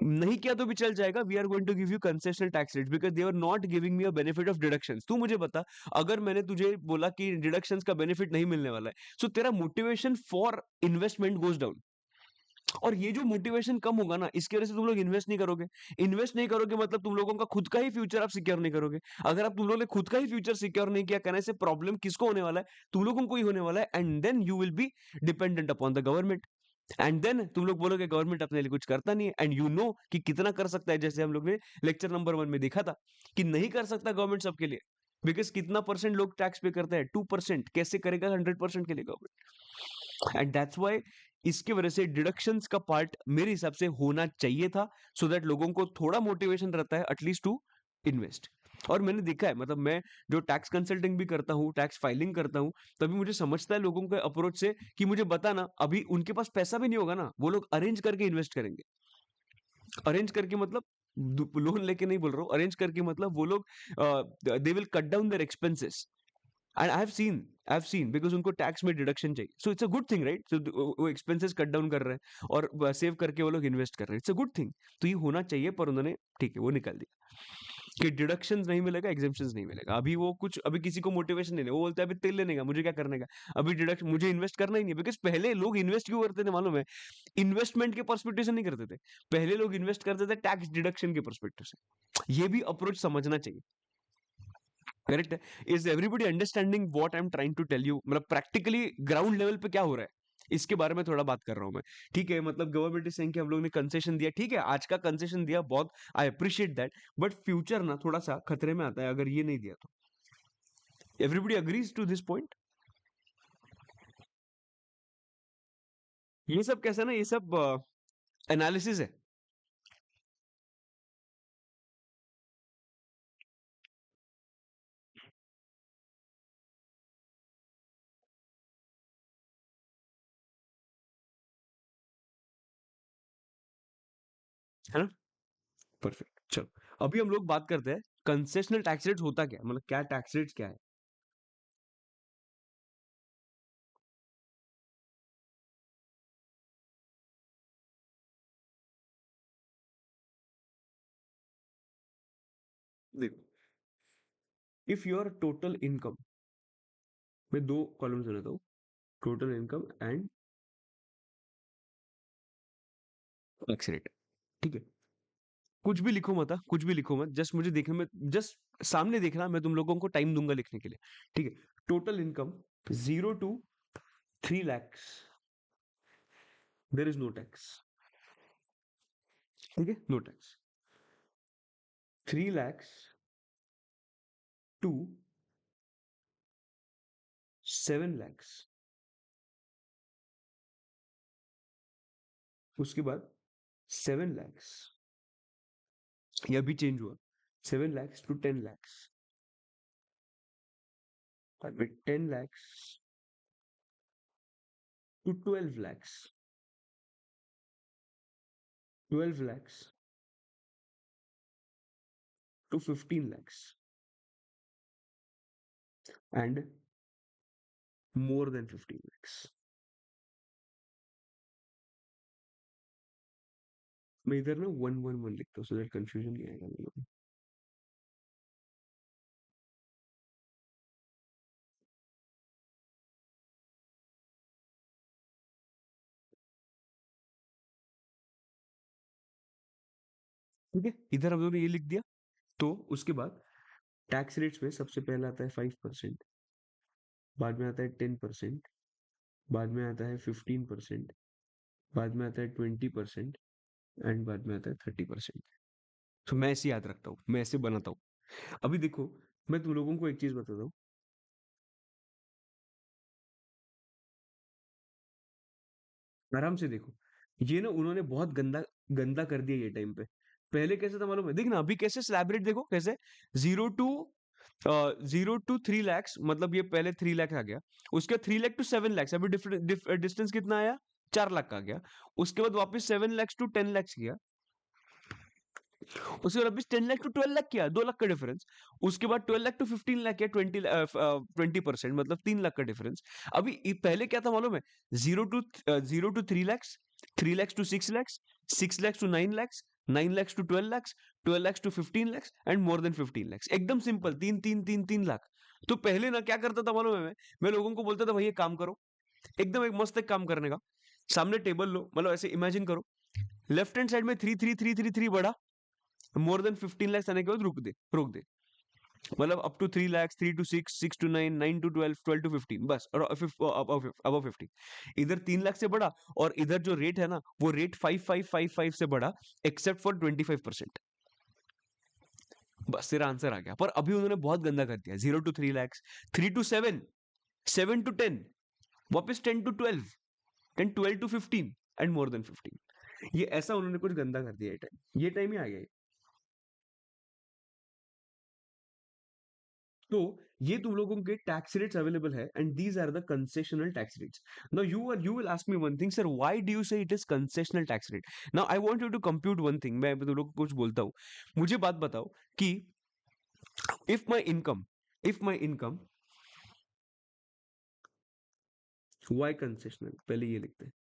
नहीं किया तो भी चल जाएगा, we are going to give you concessional tax rate, because they are not giving me a benefit of deductions. तू मुझे बता, अगर मैंने तुझे बोला कि डिडक्शंस का बेनिफिट नहीं मिलने वाला है, सो तेरा motivation for investment goes down. और ये जो मोटिवेशन कम होगा ना, इसकी वजह से तुम लोग इन्वेस्ट नहीं करोगे. इन्वेस्ट नहीं करोगे मतलब तुम लोगों का खुद का ही फ्यूचर आप सिक्योर नहीं करोगे. अगर आप तुम लोगों ने खुद का ही फ्यूचर सिक्योर नहीं किया, कहने से प्रॉब्लम किसको होने वाला है? तुम लोगों को ही होने वाला है. And then you will be dependent upon the government. And then तुम लोग बोलोगे गवर्नमेंट अपने लिए कुछ करता नहीं है. एंड यू नो कि कितना कर सकता है, जैसे हम लोग ने लेक्चर नंबर 1 में देखा था कि नहीं कर सकता गवर्नमेंट सबके लिए. बिकॉज कितना परसेंट लोग टैक्स पे करते हैं? 2%. कैसे करेगा 100% के लिए गवर्नमेंट? एंड दैट्स व्हाई इसकी वजह से डिडक्शंस का पार्ट मेरे हिसाब से होना चाहिए था, सो दैट लोगों को थोड़ा मोटिवेशन रहता है एटलीस्ट टू इन्वेस्ट. और मैंने देखा है, मतलब मैं जो टैक्स कंसल्टिंग भी करता हूँ, टैक्स फाइलिंग करता हूँ, तभी मुझे समझता है लोगों के अप्रोच से कि मुझे बता ना, अभी उनके पास पैसा भी नहीं होगा ना, वो लोग अरेंज करके इन्वेस्ट करेंगे. अरेंज करके मतलब लोन लेके नहीं बोल रहा हूँ. अरेंज करके मतलब वो लोग they will cut down their expenses. And I have seen because उनको टैक्स में डिडक्शन चाहिए. So it's a good thing, right? सो वो एक्सपेंसेस कट डाउन कर रहे हैं और सेव करके वो लोग इन्वेस्ट कर रहे हैं. It's a good thing. तो ये होना चाहिए, पर उन्होंने ठीक है वो निकाल दिया कि डिडक्शंस नहीं मिलेगा, एग्जेम्पशंस नहीं मिलेगा. अभी वो कुछ, अभी किसी को मोटिवेशन नहीं है, वो बोलता है अभी तेल लेने का मुझे क्या करने का, अभी डिडक्शन मुझे इन्वेस्ट करना ही नहीं है. बिकॉज पहले लोग इन्वेस्ट क्यों करते थे मालूम है? इन्वेस्टमेंट के पर्सपेक्टिव से नहीं करते थे. पहले लोग इन्वेस्ट करते थे टैक्स डिडक्शन के पर्सपेक्टिव से. ये भी अप्रोच समझना चाहिए. करेक्ट है? Is everybody understanding what I am trying to tell you? मतलब प्रैक्टिकली ग्राउंड लेवल पे क्या हो रहा है इसके बारे में थोड़ा बात कर रहा हूं मैं। ठीक है, मतलब गवर्नमेंट इज सेइंग कि हम लोग ने कंसेशन दिया, ठीक है, आज का कंसेशन दिया, बहुत I appreciate that, but future ना थोड़ा सा खतरे में आता है अगर ये नहीं दिया तो। Everybody agrees to this point? ये सब कैसा ना, ये सब एनालिसिस है है ना? परफेक्ट, चलो अभी हम लोग बात करते हैं कंसेशनल टैक्स रेट होता क्या है, मतलब क्या टैक्स रेट क्या है। देखो, इफ योर टोटल इनकम, मैं दो कॉलम्स बनाता हूँ, total income and tax rate, ठीक है, कुछ भी लिखो मत, कुछ भी लिखो मत, जस्ट मुझे देखने में, जस्ट सामने देखना, मैं तुम लोगों को टाइम दूंगा लिखने के लिए। ठीक है, total income 0 to 3 lakhs, there is no tax. ठीक है, no tax. 3 lakhs to 7 lakhs, उसके बाद 7 lakhs, ये अभी चेंज हुआ, 7 lakhs to 10 lakhs, बाद में 10 lakhs to 12 lakhs, 12 lakhs to 15 lakhs, and more than 15 lakhs। मैं इधर ना 111 लिखता हूँ सो दैट कंफ्यूजन नहीं आएगा मेरे को। ठीक है, इधर हम लोगों ने ये लिख दिया। तो उसके बाद टैक्स रेट्स में सबसे पहला आता है 5%, बाद में आता है 10%, बाद में आता है 15%, बाद में आता है 20%, एंड बाद में आता है 30%। तो मैं ऐसे याद रखता हूँ, मैं ऐसे बनाता हूँ। अभी देखो, मैं तुम लोगों को एक चीज बताता हूँ, आराम से देखो, ये ना उन्होंने बहुत गंदा गंदा कर दिया ये टाइम पे। पहले कैसे था मालूम है? देखना अभी कैसे स्लैब रेट देखो कैसे, 0 to 0 to 3 lakhs, मतलब ये पहले 3 लाख आ गया, उसके 3 लाख to 7 lakhs, अभी डिस्टेंस कितना आया, 4 लाख का आ गया। उसके बाद वापस 7 lakhs to 10 lakhs किया, उसके बाद वापस 10 लाख to 12 लाख किया, 2 लाख का डिफरेंस। उसके बाद 12 लाख to 15 लाख किया, 20% मतलब 3 लाख का डिफरेंस। अभी पहले क्या था मालूम है? 0 to 3 lakhs, 3 lakhs to 6 lakhs, 6 lakhs to 9 lakhs, 9 lakhs to 12 lakhs, 12 lakhs to 15 lakhs, and more then 15 lakhs। एकदम सिंपल, 3 3 3 3 लाख। तो पहले ना क्या करता था मालूम है? मैं लोगों को बोलता था भाई ये काम करो, एकदम एक मस्त एक काम करने का, सामने टेबल लो, मतलब ऐसे इमेजिन करो, लेफ्ट हैंड साइड में 3 3 3 3 3 बढ़ा, मोर देन 15 lakhs आने के बाद रोक दे, मतलब up to 3 lakhs, 3 to 6, 6 to 9, 9 to 12, 12 to 15, बस, और अब 15। इधर 3 लाख से बढ़ा, और इधर जो रेट है ना वो रेट 5555 से बढ़ा, एक्सेप्ट फॉर 25%। बस तेरा आंसर आ गया। पर अभी उन्होंने बहुत गंदा कर दिया, 0 to 3 lakhs, 3 to 7, 7 to 10, वापस 10 to 12, 10 12 to 15, and more then 15। ये ऐसा उन्होंने कुछ गंदा कर दिया, ये टाइम ही आ गया। तो ये तुम लोगों के टैक्स रेट्स अवेलेबल है, and these are the concessional tax rates. Now you will ask me one thing, sir why do you say it is concessional tax rate? Now I want you to compute one thing, मैं तुम लोगों को कुछ बोलता हूँ, मुझे बात बताओ कि if my income, if my income, why concessional, पहले ये लिखते हैं,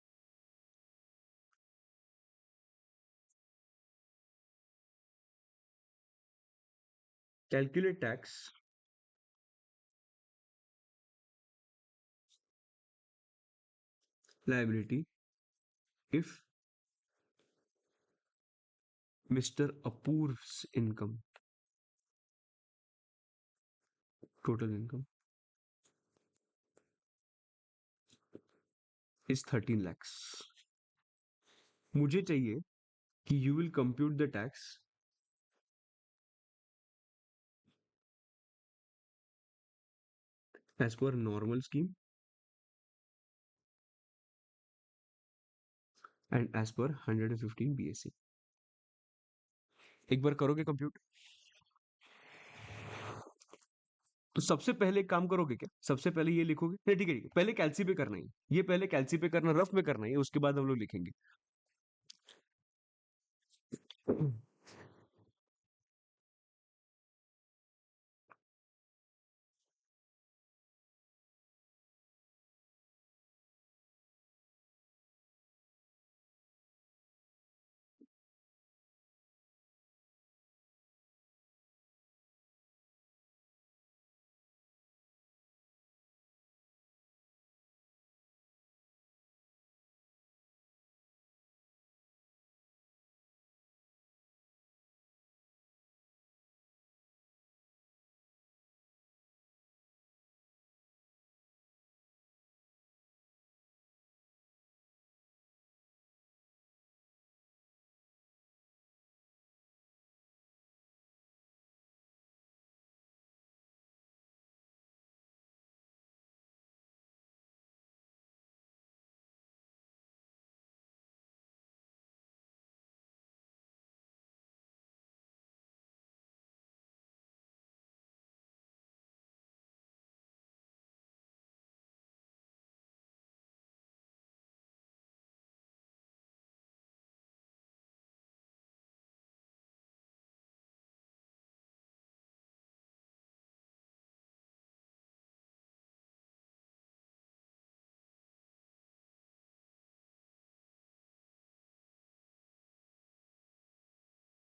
calculate tax liability if mister Apurv's income total income is 13 lakhs. मुझे चाहिए कि you will compute the tax as per normal scheme and as per 115 BSc. एक बार करोगे कंप्यूट? तो सबसे पहले एक काम करोगे क्या, सबसे पहले ये लिखोगे, नहीं ठीक है ठीक है, पहले कैलसी पे करना है, ये पहले कैलसी पे करना, रफ में करना है, उसके बाद हम लोग लिखेंगे.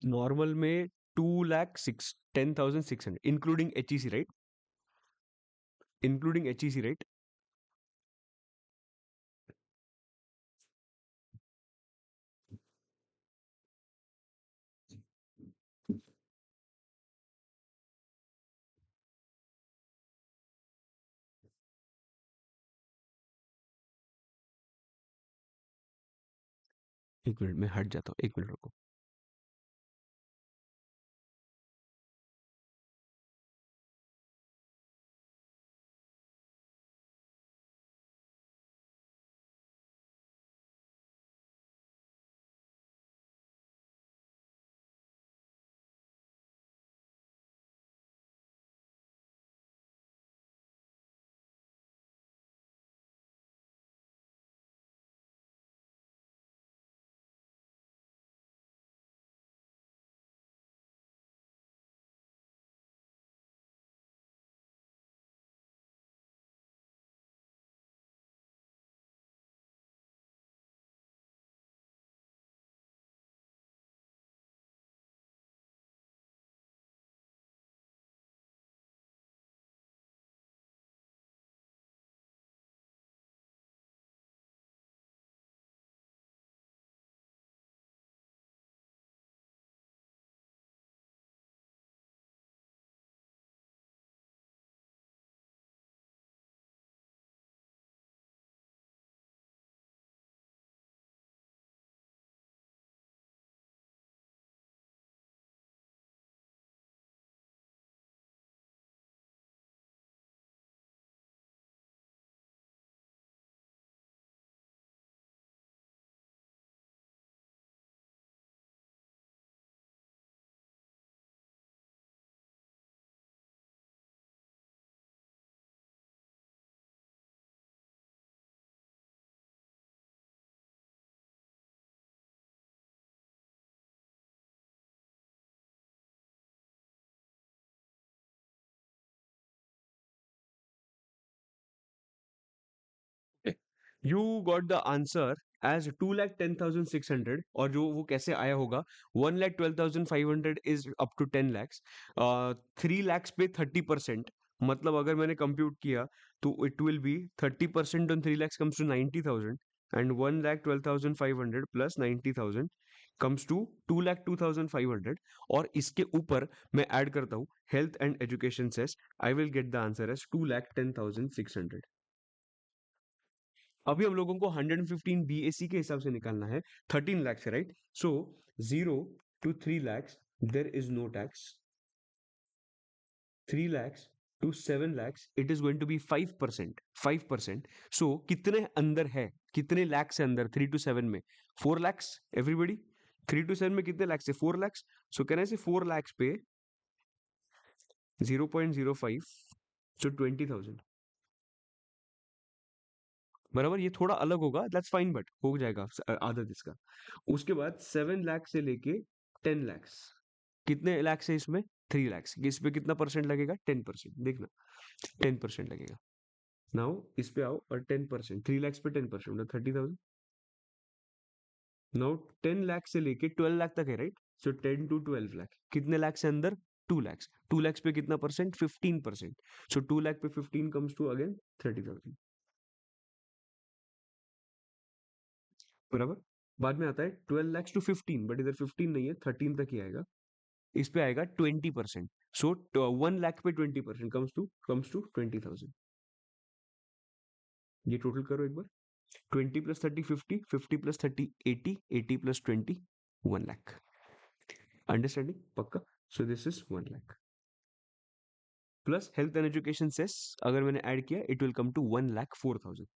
नॉर्मल में 2,06,10,600 including HEC, right? Including HEC, right? एक मिनट में हट जाता हूँ, एक मिनट रुको. You got the answer as 2,10,600. और जो वो कैसे आया होगा, 1,12,500 is up to 10 lakhs. 3 lakhs पे 30%, मतलब अगर मैंने कंप्यूट किया तो it will be 30% on 3 lakhs comes to 90,000, and 1,12,500 plus 90,000 comes to 2,02,500 और इसके ऊपर मैं ऐड करता हूँ health and education cess, I will get the answer as 2,10,600। अभी हम लोगों को 115 BAC के हिसाब से निकालना है, 13 लाख से, right? So 0 to 3 lakhs there is no tax, 3 lakhs to 7 lakhs it is going to be 5%, 5%। so कितने अंदर है, कितने लाख से अंदर 3 to 7 में? 4 lakhs एवरीबॉडी। 3 to 7 में कितने लाख से? 4 lakhs। सो कहना है 4 lakhs पे 0.05, सो 20,000, बराबर। ये थोड़ा अलग होगा, दैट्स फाइन, बट हो जाएगा आदत इसका। उसके बाद 7 लाख से लेके 10 lakhs, कितने लाख से इसमें? 3 lakhs। इस पे कितना परसेंट लगेगा? 10%, देखना, 10% लगेगा। नाउ इस पे आओ और 10%, 3 lakhs पे 10% मतलब 30,000। नाउ 10 लाख से लेके 12 लाख तक है, राइट? सो 10 to 12 लाख, कितने लाख से अंदर? 2 lakhs। 2 lakhs पे कितना परसेंट? 15%। सो 2 लाख पे 15 कम्स टू अगेन 30,000, बराबर। बाद में आता है 12 lakhs to 15, बट इधर 15 नहीं है, 13 तक ही आएगा। इस पे आएगा 20%। सो 1 लाख पे 20% कम्स टू 20,000। ये टोटल करो एक बार, 20 + 30 50, 50 + 30 80, 80 + 20 1 लाख। अंडरस्टैंडिंग पक्का? So this is 1 lakh plus health and education cess, अगर मैंने ऐड किया इट विल कम टू 1,04,000।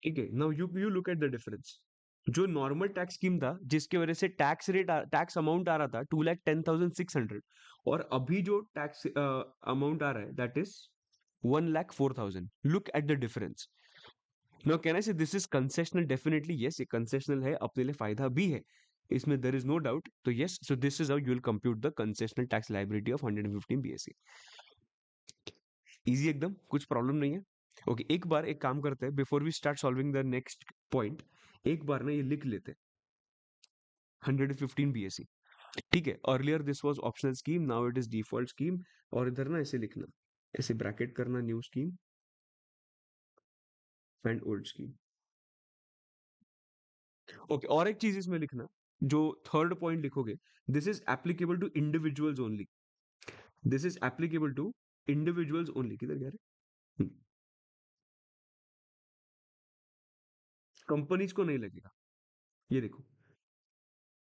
ठीक है, now you look at the difference. जो नॉर्मल टैक्स स्कीम था जिसके वजह से टैक्स अमाउंट आ रहा था 2,10,600, और अभी जो टैक्स अमाउंट आ रहा है that is 1,04,000। Look at the difference. Now can I say this is concessional? Definitely yes, ये कंसेशनल है, अपने लिए फायदा भी है, इसमें देर इज नो डाउट। तो yes, so this is how you will compute the concessional tax liability of 115 BAC। Easy एकदम, कुछ प्रॉब्लम नहीं है। ओके, एक बार एक काम करते हैं, before we start solving the next point, एक बार ना ये लिख लेते हैं 115 BAC। ठीक है, earlier this was optional scheme, now it is default scheme. और इधर ना ऐसे लिखना, ऐसे ब्रैकेट करना, new scheme and old scheme. Okay, और एक चीज इसमें लिखना, जो थर्ड पॉइंट लिखोगे, this is applicable to individuals only, this is applicable to individuals only. किधर गया रे? कंपनीज को नहीं लगेगा, ये देखो,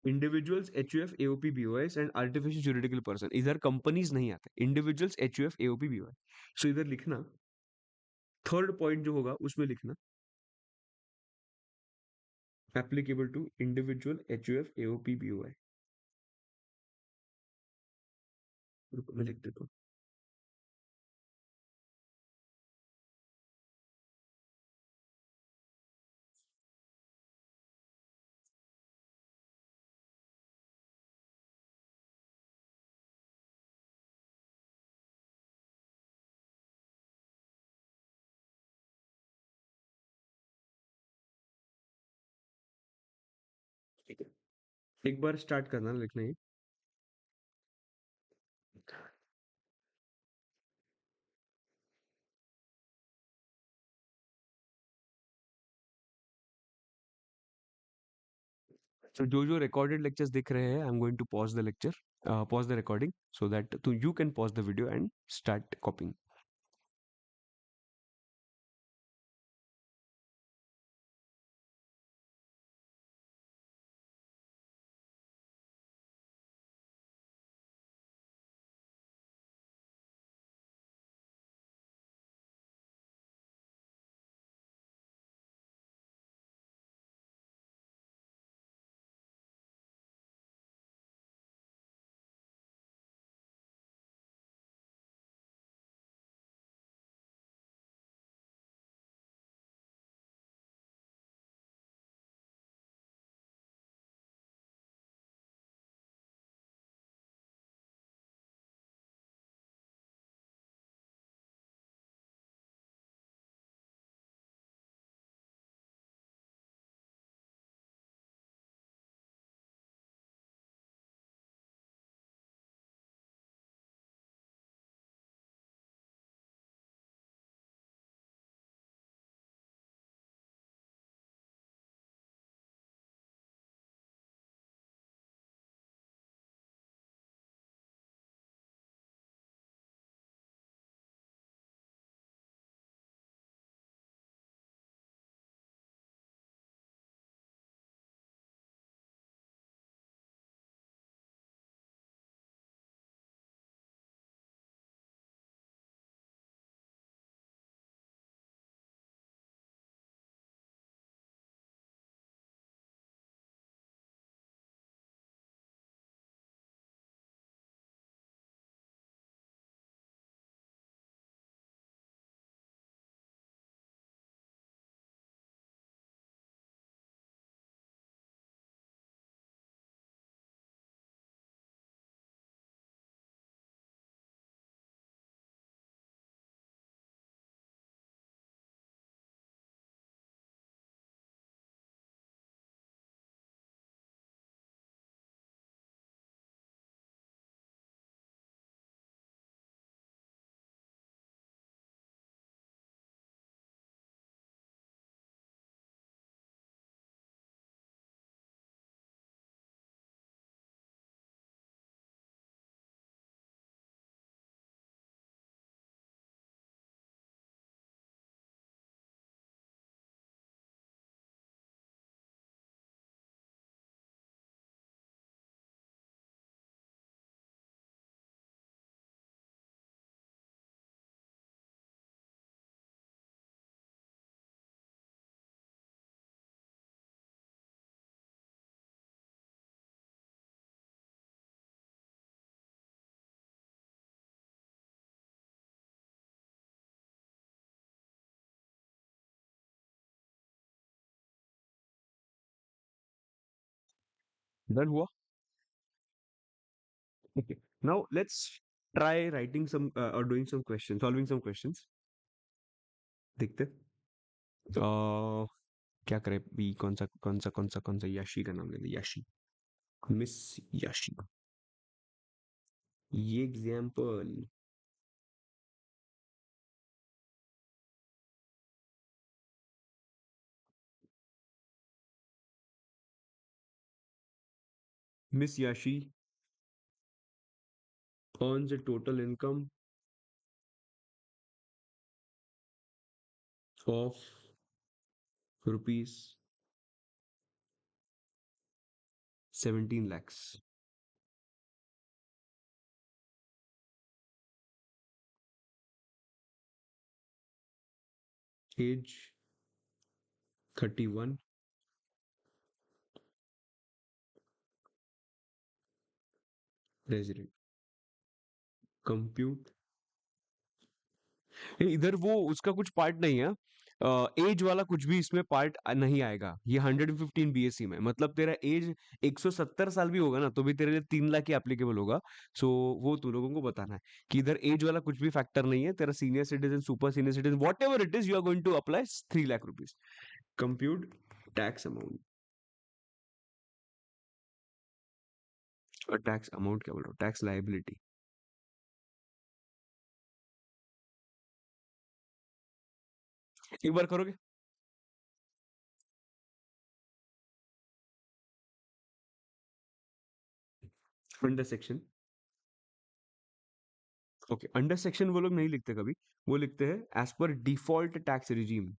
individuals, HUF, AOP, BOS and artificial juridical person, इधर कंपनीज नहीं आते, individuals, HUF, AOP, BOS। So इधर लिखना, थर्ड पॉइंट जो होगा उसमें लिखना applicable to individual, HUF, AOP, BOI। रुको मैं लिख देता हूँ। ठीक है, एक बार स्टार्ट करना लिखना है। So जो जो recorded lectures दिख रहे हैं, I'm going to pause the lecture, pause the recording so that you can pause the video and start copying. Done हुआ. Okay. Now let's try writing some or doing some questions, solving some questions. देखते हैं. क्या करें भी कौन सा याशी का नाम लेते. याशी. मिस याशी. ये example. Miss Yashi earns a total income of rupees 17 lakhs. Age 31. Resident. Compute. इधर वो उसका कुछ पार्ट नहीं है. एज वाला कुछ भी इसमें पार्ट नहीं आएगा. ये 115 बीएससी में मतलब तेरा एज 170 साल भी होगा ना तो भी तेरे लिए 3 लाख ही एप्लीकेबल होगा. सो वो तुम लोगों को बताना है कि इधर एज वाला कुछ भी फैक्टर नहीं है. तेरा senior citizen super senior citizen whatever it is you are going to apply 3 lakh rupees. Compute tax amount. और टैक्स अमाउंट क्या बोल रहा हूँ. Tax liability. एक बार करोगे. Under section. Okay under section वो लोग नहीं लिखते कभी. वो लिखते हैं as per default tax regime.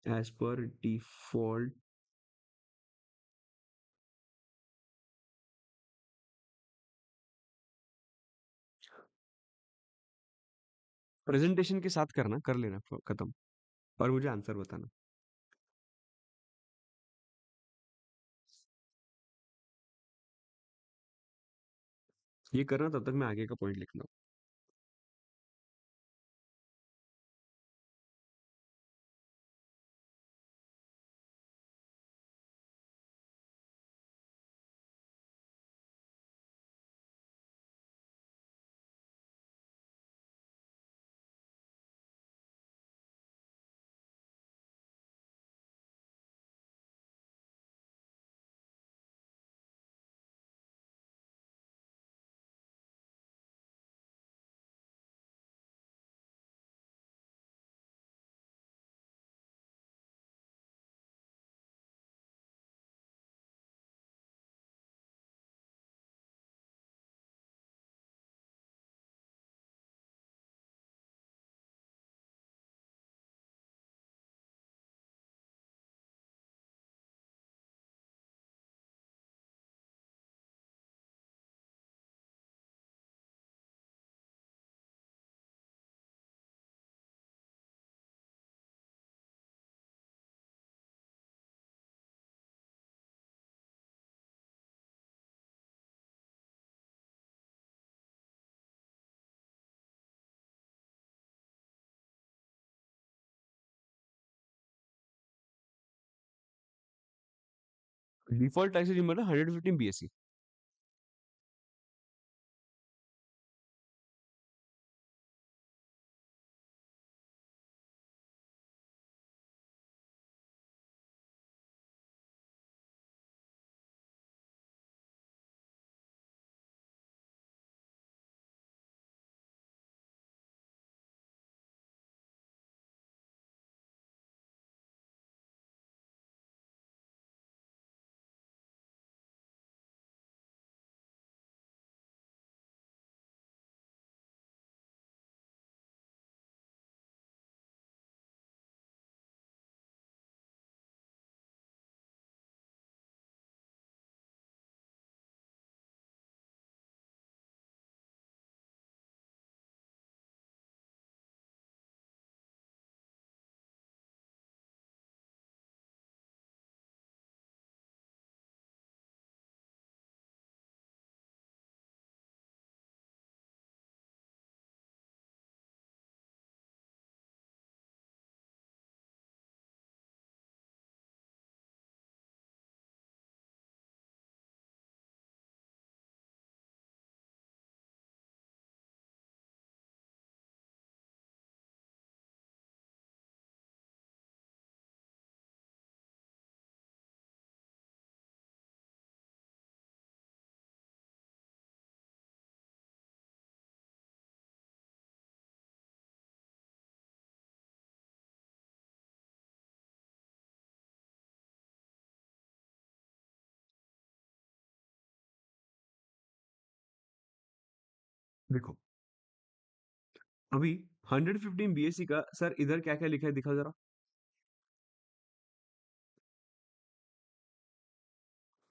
As per default. Presentation के साथ करना कर लेना खत्म. और मुझे आंसर बताना. ये करना तब तक मैं आगे का पॉइंट लिखना. डिफॉल्ट टैक्स रिजीम मतलब 115 बीएससी. देखो अभी 115 बीएससी का सर इधर क्या क्या लिखा है दिखा जरा।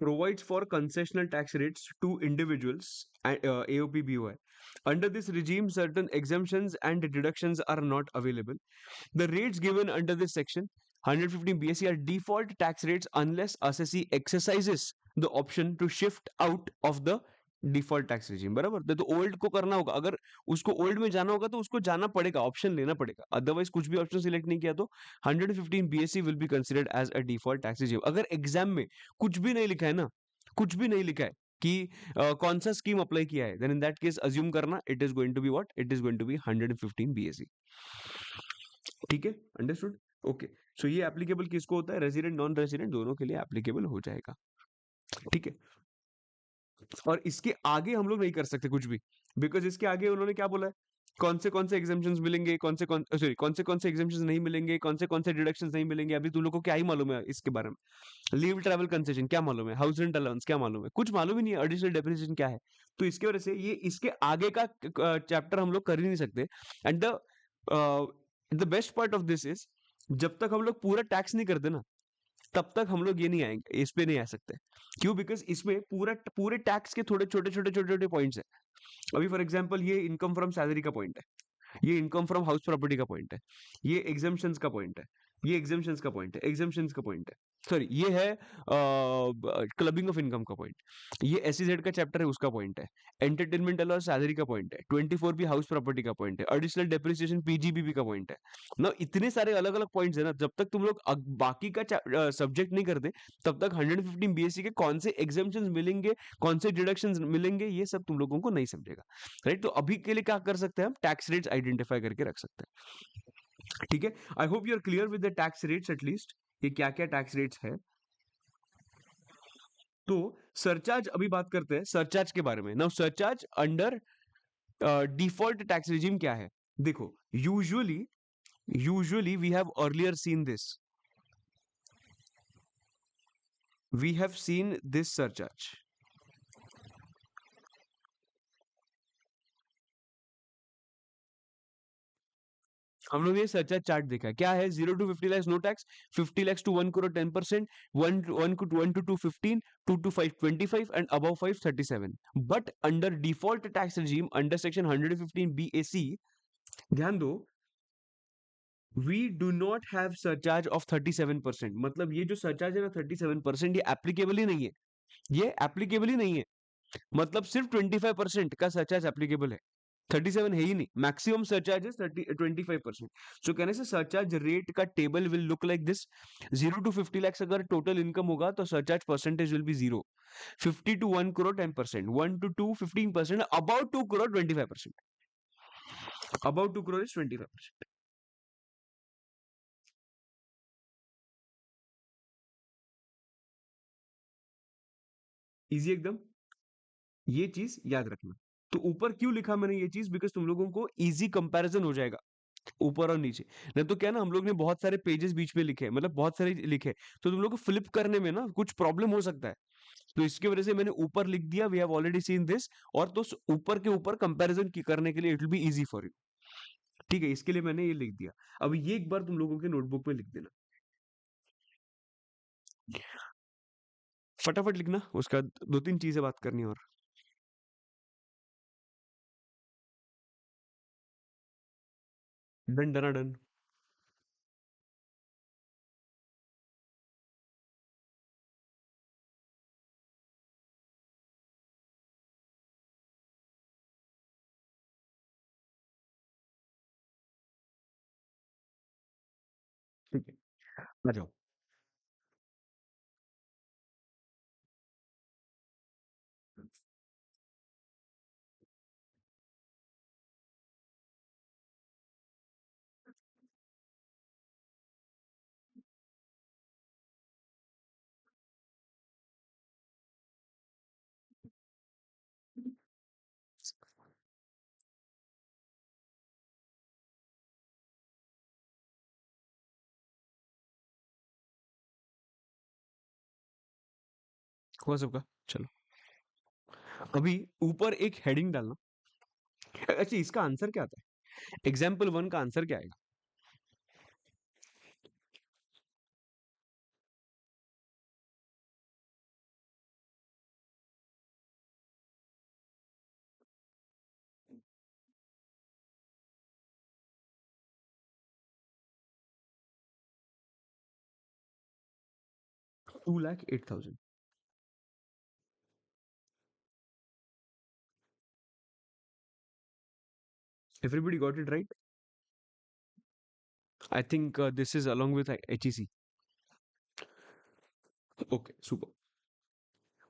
Provides for concessional tax rates to individuals and AOP BOI. Under this regime, certain exemptions and deductions are not available. The rates given under this section 115 BSE are default tax rates unless assessee exercises the option to shift out of the default tax regime बराबर। तो old को करना होगा, अगर उसको old में जाना होगा तो उसको जाना पड़ेगा, ऑप्शन लेना पड़ेगा, अदरवाइज कुछ भी ऑप्शन सिलेक्ट नहीं किया तो 115 BSC will be considered as a default tax regime. अगर एग्जाम में कुछ भी नहीं लिखा है ना, कुछ भी नहीं लिखा है कि कौन सा स्कीम अप्लाई किया है, then in that case assume करना it is going to be what, it is going to be 115 BSc. ठीक है, अंडरस्टूड। ओके, सो ये एप्लीकेबल किसको होता है, रेजिडेंट नॉन रेजिडेंट दोनों के लिए एप्लीकेबल हो जाएगा। ठीक है, और इसके आगे हम लोग नहीं कर सकते कुछ भी, बिकॉज इसके आगे उन्होंने क्या बोला है, कौन से एग्जाम्पशंस मिलेंगे, कौन से एग्जाम्पशंस नहीं मिलेंगे, कौन से डिडक्शंस नहीं मिलेंगे, अभी तुम लोग को क्या ही मालूम है इसके बारे में। लीव ट्रैवल कंसेशन क्या मालूम है, हाउस रेंट अलाउंस क्या मालूम है, कुछ मालूम ही नहीं है, एडिशनल डेप्रिसिएशन क्या है। तो इसके वजह से ये इसके आगे का चैप्टर हम लोग कर ही नहीं सकते। And the best part of this is, जब तक हम लोग पूरा टैक्स नहीं करते ना, तब तक हम लोग ये नहीं आएंगे, इस पे नहीं आ सकते। क्यों? बिकॉज इसमें पूरे टैक्स के थोड़े छोटे छोटे पॉइंट्स है। अभी फॉर एग्जांपल ये इनकम फ्रॉम सैलरी का पॉइंट है, ये इनकम फ्रॉम हाउस प्रॉपर्टी का पॉइंट है, ये एग्जाम्पशंस का पॉइंट है, ये एग्जाम्पशंस का पॉइंट है, एग्जाम्पशंस का पॉइंट है, सॉरी ये है क्लबिंग ऑफ इनकम का पॉइंट, ये एसईजेड का चैप्टर है उसका पॉइंट है, एंटरटेनमेंट अलाउंस सैलरी का पॉइंट है, 24 भी हाउस प्रॉपर्टी का पॉइंट है, एडिशनल डेप्रिसिएशन पीजीबीबी का पॉइंट है ना। इतने सारे अलग अलग पॉइंट्स है ना, जब तक तुम लोग बाकी का सब्जेक्ट नहीं करते तब तक 115 बीएससी के कौन से एग्जाम्पशंस मिलेंगे, कौन से डिडक्शंस मिलेंगे, ये सब तुम लोगों को नहीं समझेगा। राइट, तो अभी के लिए क्या कर सकते हैं हम, टैक्स रेट्स आइडेंटिफाई करके रख सकते हैं। ठीक है, I hope you are clear with the tax rates at least, ये क्या क्या टैक्स रेट्स है। तो सरचार्ज अभी बात करते हैं सरचार्ज के बारे में। Now surcharge under default tax regime क्या है, देखो usually we have earlier seen this, we have seen this surcharge, हम लोग ये सरचार्ज चार्ट देखा है, क्या है, 0 to 50 lakhs no tax, 50 lakhs to 1 crore 10%, 1 to 2 2 to 5 25 and above 5 37। But under default tax regime under section 115 BAC, ध्यान दो, we do not have surcharge of 37%। मतलब ये जो सरचार्ज है ना 37%, ये एप्लीकेबल ही नहीं है, ये एप्लीकेबल ही नहीं है। मतलब सिर्फ 25% का सरचार्ज एप्लीकेबल है, 37 है ही नहीं। मैक्सिमम सरचार्ज है 25%। सो कहने से सरचार्ज रेट का table will look like this, 0 to 50 lakhs अगर टोटल इनकम होगा तो surcharge percentage will be 0, 50 to 1 crore 10%, 1 to 2 15%, about 2 crore 25%, about 2 crore is 25%। Easy एकदम, ये चीज याद रखना। तो ऊपर क्यों लिखा मैंने ये चीज, बिकॉज तुम लोगों को इजी कंपैरिजन हो जाएगा ऊपर और नीचे। नहीं तो क्या ना, हम लोग ने बहुत सारे पेजेस बीच में लिखे, मतलब बहुत सारे लिखे, तो तुम लोग को फ्लिप करने में ना कुछ प्रॉब्लम हो सकता है। तो इसकी वजह से मैंने ऊपर लिख दिया, we have already seen this, और तो ऊपर के ऊपर कंपैरिजन की करने के लिए it will be easy for you. ठीक है, इसके लिए मैंने ये लिख दिया। अब ये एक बार तुम लोगों के नोटबुक में लिख देना, फटाफट लिखना, उसका दो तीन चीजें बात करनी है और। Done done done. ठीक है, आ जाओ। हुआ सबका, चलो। अभी ऊपर एक हेडिंग डालना, अच्छा, इसका आंसर क्या आता है? एग्जाम्पल वन का आंसर क्या आएगा? 2,08,000. Everybody got it right? I think this is along with HEC. Okay, super.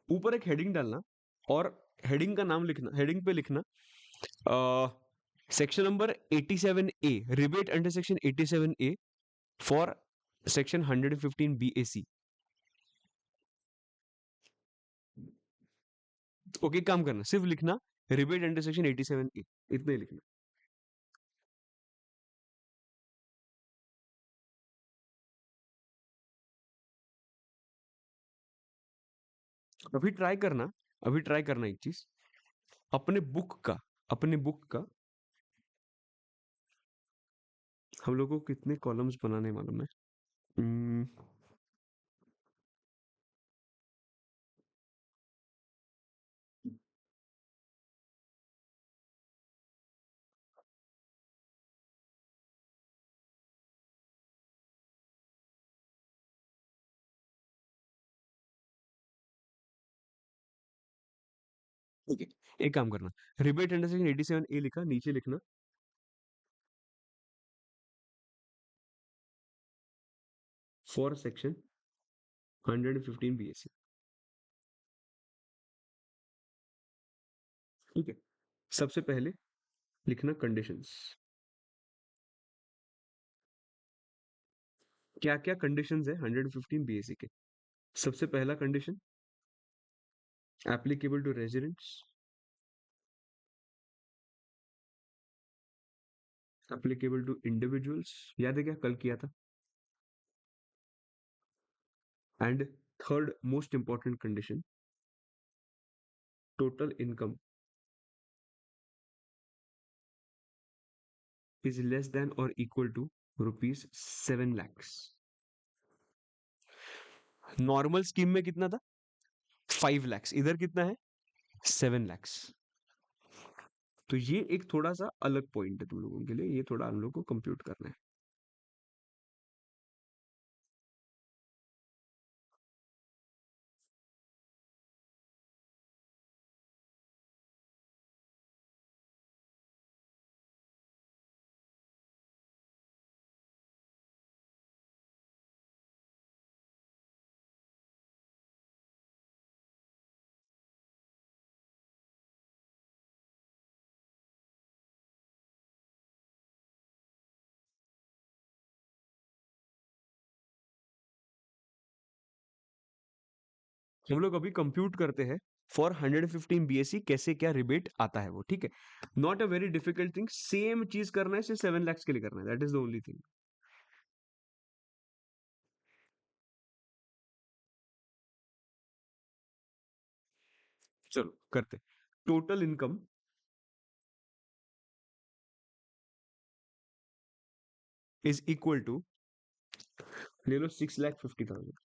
ऊपर एक हेडिंग डालना, और हेडिंग का नाम लिखना, हेडिंग पे लिखना section number 87A, rebate under section 87A for section 115 BAC. Okay, काम करना, सिर्फ लिखना रिबेट अंडर सेक्शन 87A, इतना ही लिखना. अभी ट्राई करना, अभी ट्राई करना एक चीज, अपने बुक का, अपने बुक का हम लोग को कितने कॉलम्स बनाने मालूम है? हम्म, ठीक है, एक काम करना, रिबेट अंडर सेक्शन 87A लिखा, नीचे लिखना फॉर सेक्शन 115 BAC. ठीक है, सबसे पहले लिखना कंडीशंस. क्या क्या कंडीशंस है 115 BAC के? सबसे पहला condition, applicable to residents, applicable to individuals, याद है क्या कल किया था? And third most important condition, total income is less than और equal to ₹7 lakhs. Normal scheme में कितना था? 5 lakhs. इधर कितना है? 7 lakhs. तो ये एक थोड़ा सा अलग पॉइंट है तुम लोगों के लिए, ये थोड़ा हम लोग को कंप्यूट करना है. हम लोग अभी कंप्यूट करते हैं फॉर 115 BSc कैसे क्या रिबेट आता है वो, ठीक है? Not a very difficult thing, same चीज करना है, सिर्फ 7 lakhs के लिए करना है, that is the only thing. चलो करते. Total income is equal to, ले लो 6,50,000.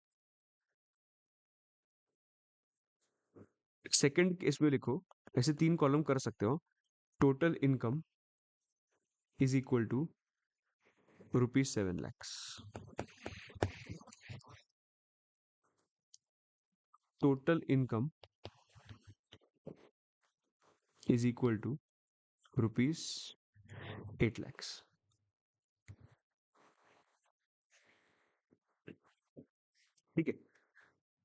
सेकंड केस में लिखो, ऐसे तीन कॉलम कर सकते हो. Total income is equal to ₹7 lakhs. Total income is equal to ₹8 lakhs. ठीक है,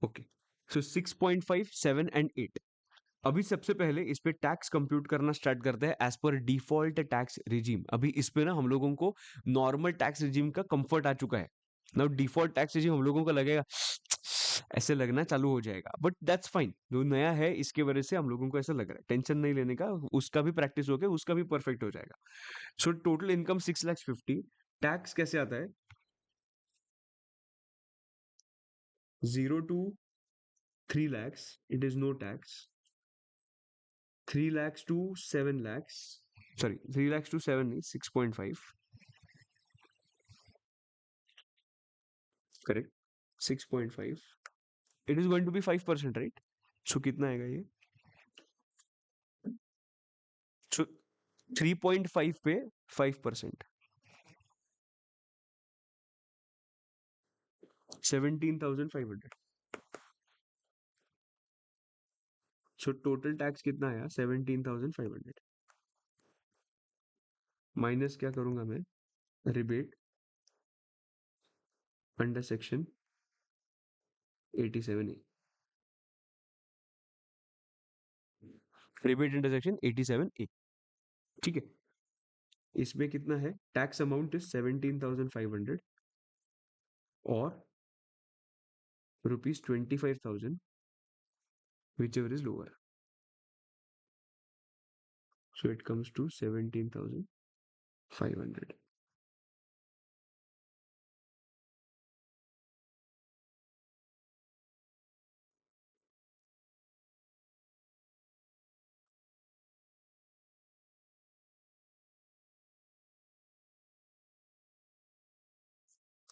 ओके. So 6.5, 7 and 8. अभी सबसे पहले इस पे टैक्स कंप्यूट करना स्टार्ट करते हैं as per default tax regime. अभी इस पे ना हम लोगों को नॉर्मल टैक्स रिजीम का कंफर्ट आ चुका है. नाउ डिफॉल्ट टैक्स रिजीम हम लोगों को लगेगा, ऐसे लगना चालू हो जाएगा, बट दैट्स फाइन, जो नया है इसके वजह से हम लोगों को ऐसा लग रहा है. टेंशन नहीं लेने का, उसका भी प्रैक्टिस हो गया, उसका भी परफेक्ट हो जाएगा. So total income 6,50,000. टैक्स कैसे आता है? 0 to 3 lakhs, it is no tax. 3 lakhs to 7 lakhs, sorry 3 lakhs to 7 नहीं 6.5 correct 6.5 it is going to be 5% right so कितना आएगा ये सो 3.5 पे 5% 17,500 सो टोटल टैक्स कितना आया 17,500 माइनस क्या करूंगा मैं rebate under section 87A rebate under section 87A ठीक है इसमें कितना है टैक्स अमाउंट इज 17,500 और ₹25,000 whichever is lower so it comes to 17,500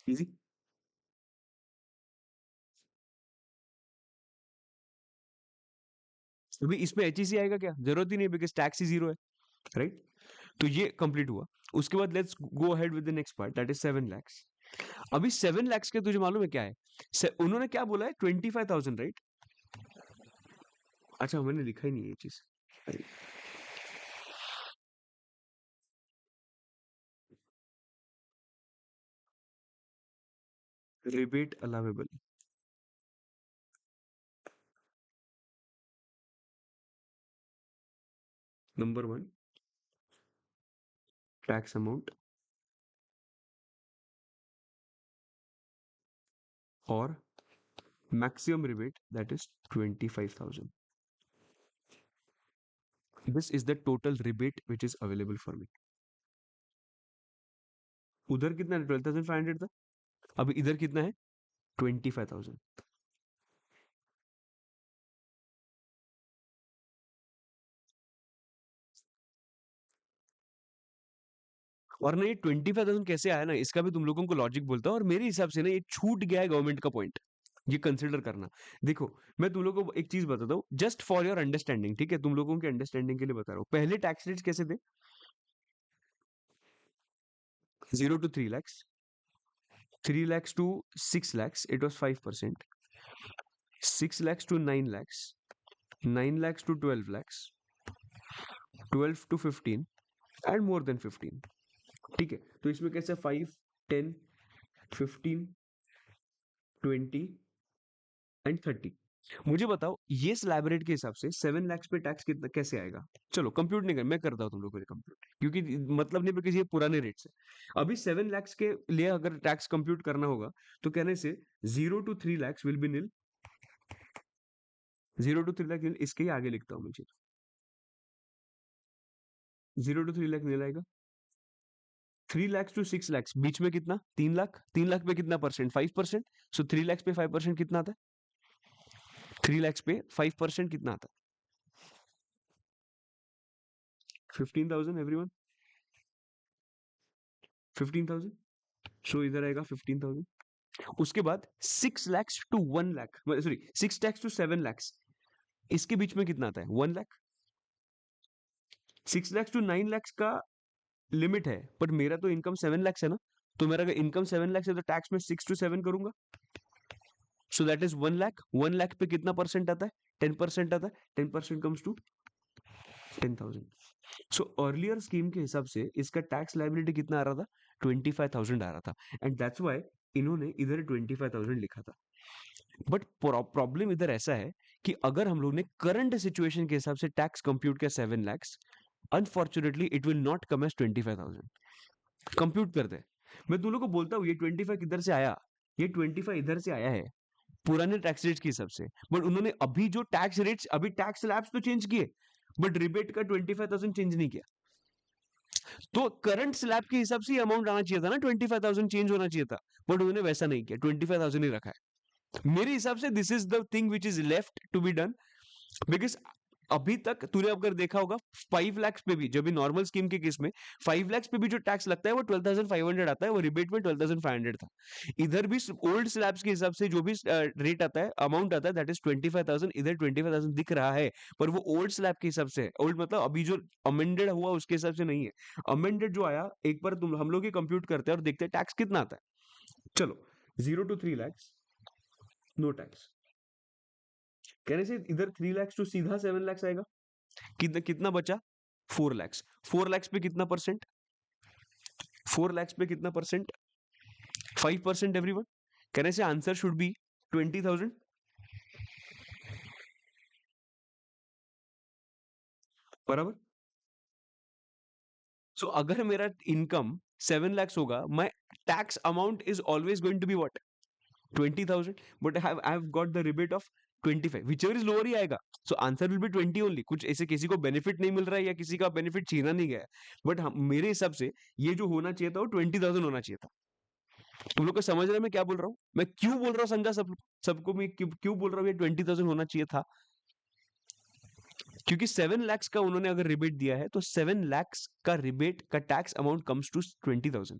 easy अभी इसमें एचईसी आएगा क्या जरूरत ही नहीं बिकॉज टैक्स ही जीरो है राइट तो ये कंप्लीट हुआ उसके बाद let's go ahead with the next part that is 7 lakhs अभी 7 lakhs के तुझे मालूम है क्या है उन्होंने क्या बोला है 25,000 राइट अच्छा मैंने लिखा ही नहीं है ये चीज rebate allowable number 1 tax amount और maximum rebate that is 25,000 this is the total rebate which is available for me उधर कितना है 12,500 था अब इधर कितना है 25,000 और ना ये 25,000 कैसे आया ना इसका भी तुम लोगों को लॉजिक बोलता हूँ और मेरे हिसाब से ना ये छूट गया है गवर्नमेंट का पॉइंट ये कंसिडर करना देखो मैं तुम लोगों को एक चीज बताता हूँ जस्ट फॉर योर अंडरस्टैंडिंग ठीक है तुम लोगों के अंडरस्टैंडिंग के लिए बता रहा हूँ पहले टैक्स रेट्स कैसे थे 0 to 3 lakhs 3 lakhs to 6 lakhs it was 5% 6 lakhs to 9 lakhs 9 lakhs to 12 lakhs 12 to 15 and more then 15 ठीक है तो इसमें कैसे 5 10 15 20 एंड 30 मुझे बताओ ये स्लैब रेट के हिसाब से 7 lakhs पे टैक्स कितना कैसे आएगा चलो कंप्यूट नहीं कर मैं करता हूँ तुम लोगों को कंप्यूट क्योंकि मतलब नहीं बिकॉज ये पुराने रेट से अभी 7 lakhs के लिए अगर टैक्स कंप्यूट करना होगा तो कहने से 0 to 3 lakhs will be nil 0 to 3 lakh इसके ही आगे लिखता हूँ मुझे 0 to 3 लाख नील आएगा 3 lakhs to 6 lakhs बीच में कितना 3 लाख 3 लाख पे कितना परसेंट 5% सो 3 lakhs पे 5% कितना आता है 3 lakhs पे 5% कितना आता है 15,000 एवरीवन 15,000 सो इधर आएगा 15,000 उसके बाद 6 lakhs to 1 lakh sorry 6 lakhs to 7 lakhs इसके बीच में कितना आता है 1 lakh 6 lakhs to 9 lakhs का लिमिट है बट मेरा तो इनकम 7 lakhs है ना तो मेरा अगर इनकम 7 lakhs है तो टैक्स में 6 to 7 करूंगा so that is 1 lakh 1 lakh पे कितना परसेंट आता है 10% आता है 10% comes to 10,000 so earlier scheme के हिसाब से इसका टैक्स लायबिलिटी कितना आ रहा था 25,000 आ रहा था एंड दैट्स व्हाई इन्होंने इधर 25,000 लिखा था बट प्रॉब्लम इधर ऐसा है कि अगर हम लोग ने करंट सिचुएशन के हिसाब से टैक्स कंप्यूट किया 7 lakhs unfortunately it will not come as 25,000 compute कर दे मैं तुम लोग को बोलता हूँ ये 25 किधर से आया ये 25 इधर से आया है पुराने टैक्स रेट्स के हिसाब से बट उन्होंने अभी जो टैक्स रेट्स अभी टैक्स स्लैब्स तो चेंज किए बट रिबेट का 25,000 चेंज नहीं किया तो करंट स्लैब के हिसाब से अमाउंट आना चाहिए था ना 25,000 चेंज होना चाहिए था बट उन्होंने वैसा नहीं किया 25,000 ही रखा है मेरे हिसाब से this is the thing which is left to be done because अभी तक तूने अगर देखा होगा 5 लाख पे भी, जब भी नॉर्मल स्कीम के केस में 5 लाख पे भी जो टैक्स लगता है वो 12,500 आता है, वो रिबेट में 12,500 था। इधर भी ओल्ड स्लैब्स के हिसाब से जो भी रेट आता है, अमाउंट आता है, दैट इज 25,000, इधर 25,000 दिख रहा है, पर वो ओल्ड स्लैब के हिसाब से है। ओल्ड मतलब अभी जो अमेंडेड हुआ उसके हिसाब से नहीं है। अमेंडेड जो आया, एक बार तुम हम लोग ही कंप्यूट करते हैं और देखते हैं टैक्स कितना आता है। चलो, 0 to 3 lakhs, नो टैक्स। कहने से इधर 3 lakhs to सीधा 7 lakhs आएगा। कितना कितना बचा? 4 lakhs। 4 lakhs पे कितना परसेंट? 4 lakhs पे कितना परसेंट? 5% एवरीवन। कहने से आंसर शुड बी 20,000। बराबर। सो अगर मेरा इनकम 7 lakhs होगा, my tax amount is always going to be what? 20,000। But I have got the rebate of 25, whichever is lower ही आएगा। So answer will be 20 only. कुछ ऐसे किसी को बेनिफिट नहीं मिल रहा है या किसी का बेनिफिट छीना नहीं गया है, बट मेरे हिसाब से ये जो होना चाहिए था वो 20,000 होना चाहिए था। तुम लोग को समझ रहे हैं मैं क्या बोल रहा हूँ? मैं क्यों बोल रहा हूँ समझा सब सबको? मैं क्यों बोल रहा हूँ ये 20,000 होना चाहिए था? क्योंकि 7 lakhs का उन्होंने अगर रिबेट दिया है तो 7 lakhs का रिबेट का tax amount comes to 20,000।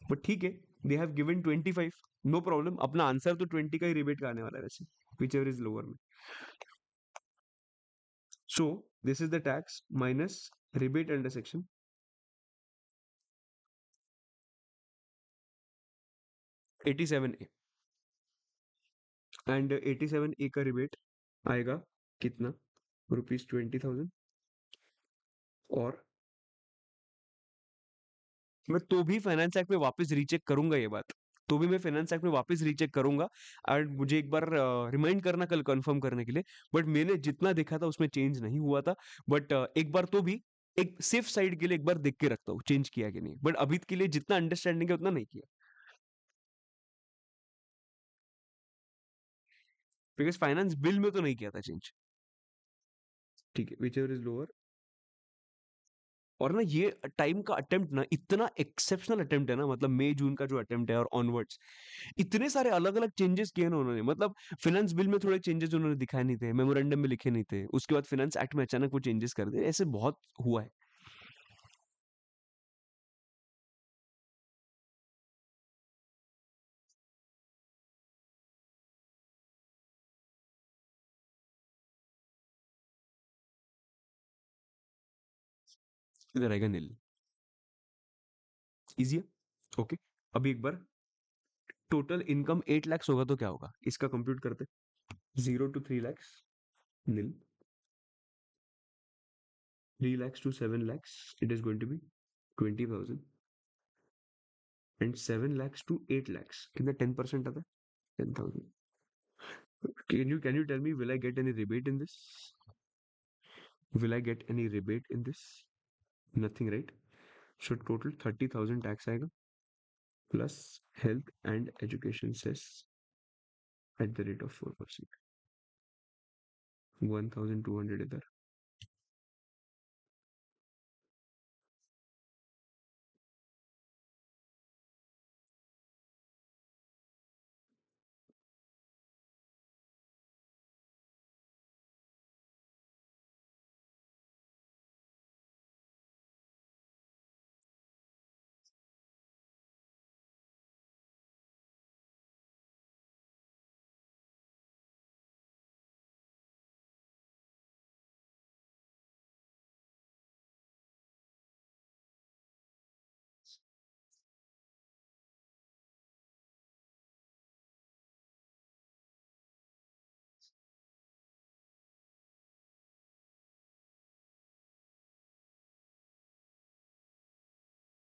But ठीक है, they have given 25, no problem. अपना आंसर तो 20 का ही रिबेट का आने वाला है वैसे, विच एवर इज लोअर में। सो this is the tax minus rebate under section 87A। And 87A का रिबेट आएगा कितना? ₹20,000। और मैं तो भी फाइनेंस एक्ट में वापस रीचेक करूंगा ये बात। तो भी मैं फाइनेंस एक्ट में वापस रीचेक करूंगा। एंड मुझे एक बार रिमाइंड करना कल कंफर्म करने के लिए। बट मैंने जितना देखा था उसमें चेंज नहीं हुआ था। बट एक बार तो भी एक सेफ साइड के लिए एक बार देख के रखता हूँ चेंज किया कि नहीं। बट अभी के लिए जितना अंडरस्टैंडिंग है उतना नहीं किया, बिकॉज फाइनेंस बिल में तो नहीं किया था चेंज। ठीक है, विच एवर इज लोअर। और ना ये टाइम का अटेम्प्ट ना इतना एक्सेप्शनल अटेम्प्ट है ना, मतलब मई जून का जो अटेम्प्ट है और ऑनवर्ड्स, इतने सारे अलग अलग चेंजेस किए ना उन्होंने। मतलब फाइनेंस बिल में थोड़े चेंजेस उन्होंने दिखाए नहीं थे, मेमोरेंडम में लिखे नहीं थे, उसके बाद फाइनेंस एक्ट में अचानक वो चेंजेस कर दिए, ऐसे बहुत हुआ है। इधर आएगा नील। इजी है। ओके। अभी एक बार टोटल इनकम 8 lakhs होगा तो क्या होगा इसका कंप्यूट करते। 0 to 3 lakhs nil. 3 lakhs to 7 lakhs, it is going to be 20,000। And 7 lakhs to 8 lakhs कितना 10% आता है? 10,000। Can you tell me, will I get any rebate in this? Will I get any rebate in this? Nothing, right? So total 30,000 tax आएगा plus health and education cess at the rate of 4%। 1,200 इधर।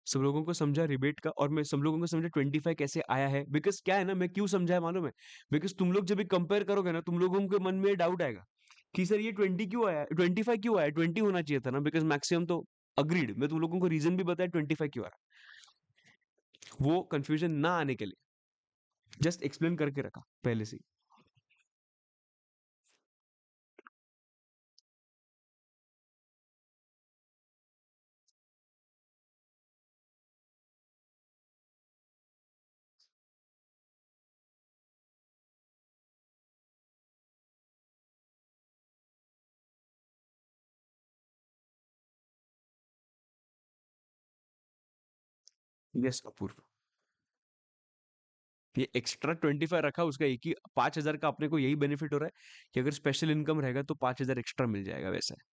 सब लोगों को समझा rebate का, और मैं सब लोगों को समझा 25 कैसे आया है। बिकॉज क्या है ना, मैं क्यों समझा है मालूम है? बिकॉज तुम लोग जब भी कंपेयर करोगे ना, तुम लोगों के मन में डाउट आएगा कि सर ये 20 क्यों आया, 25 क्यों आया, 20 होना चाहिए था ना, बिकॉज मैक्सिमम तो अग्रीड। मैं तुम लोगों को रीजन भी बताया 25 क्यों आ रहा है। वो कंफ्यूजन ना आने के लिए जस्ट एक्सप्लेन करके रखा पहले से ही। यस अपूर्व, ये एक्स्ट्रा 25 रखा, उसका एक ही 5,000 का अपने को यही बेनिफिट हो रहा है कि अगर स्पेशल इनकम रहेगा तो 5,000 एक्स्ट्रा मिल जाएगा वैसा है।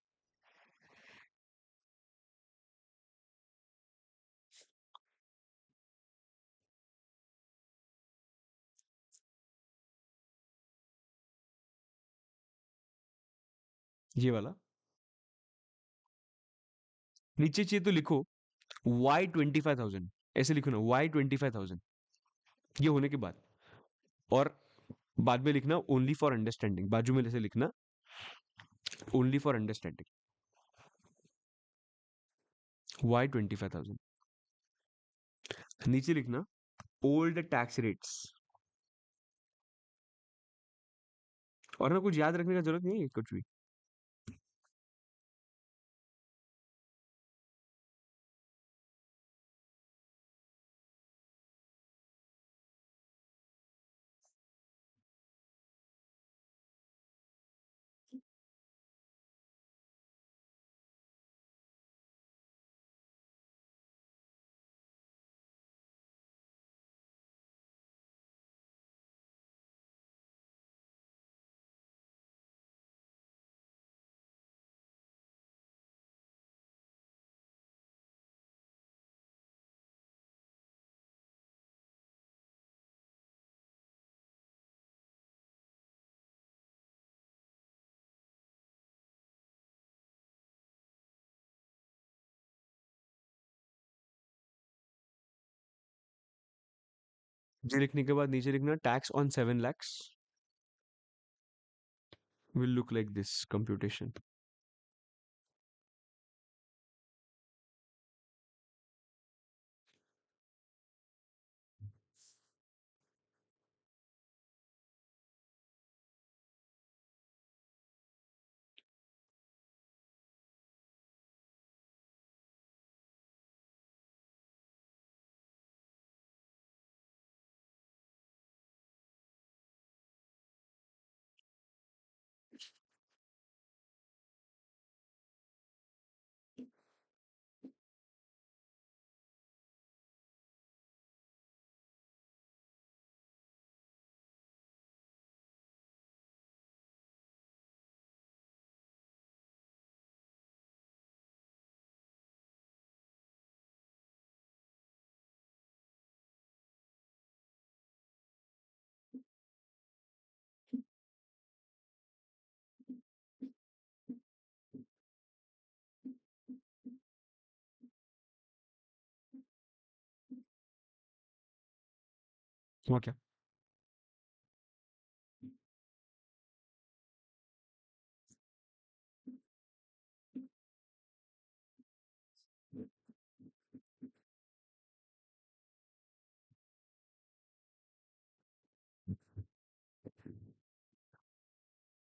ये वाला नीचे चाहिए तो लिखो Y25,000, ऐसे लिखो ना Y25,000, ये होने के बाद, और बाद में लिखना ओनली फॉर अंडरस्टैंडिंग, बाजू में ऐसे लिखना ओनली फॉर अंडरस्टैंडिंग, Y25,000, नीचे लिखना ओल्ड टैक्स रेट्स। और ना कुछ याद रखने का जरूरत नहीं है कुछ भी। ये लिखने के बाद नीचे लिखना tax on 7 lakhs will look like this computation। हुआ क्या?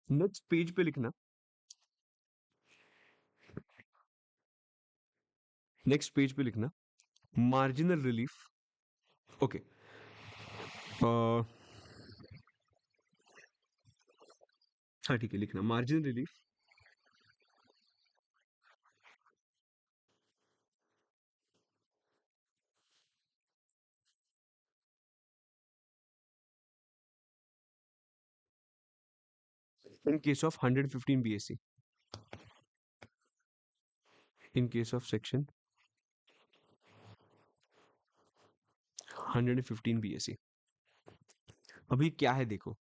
नेक्स्ट पेज पे लिखना, नेक्स्ट पेज पे लिखना मार्जिनल रिलीफ। ओके, हाँ ठीक है, लिखना marginal relief in case of 115 BSc, in case of section 115 BSc। अभी क्या है देखो,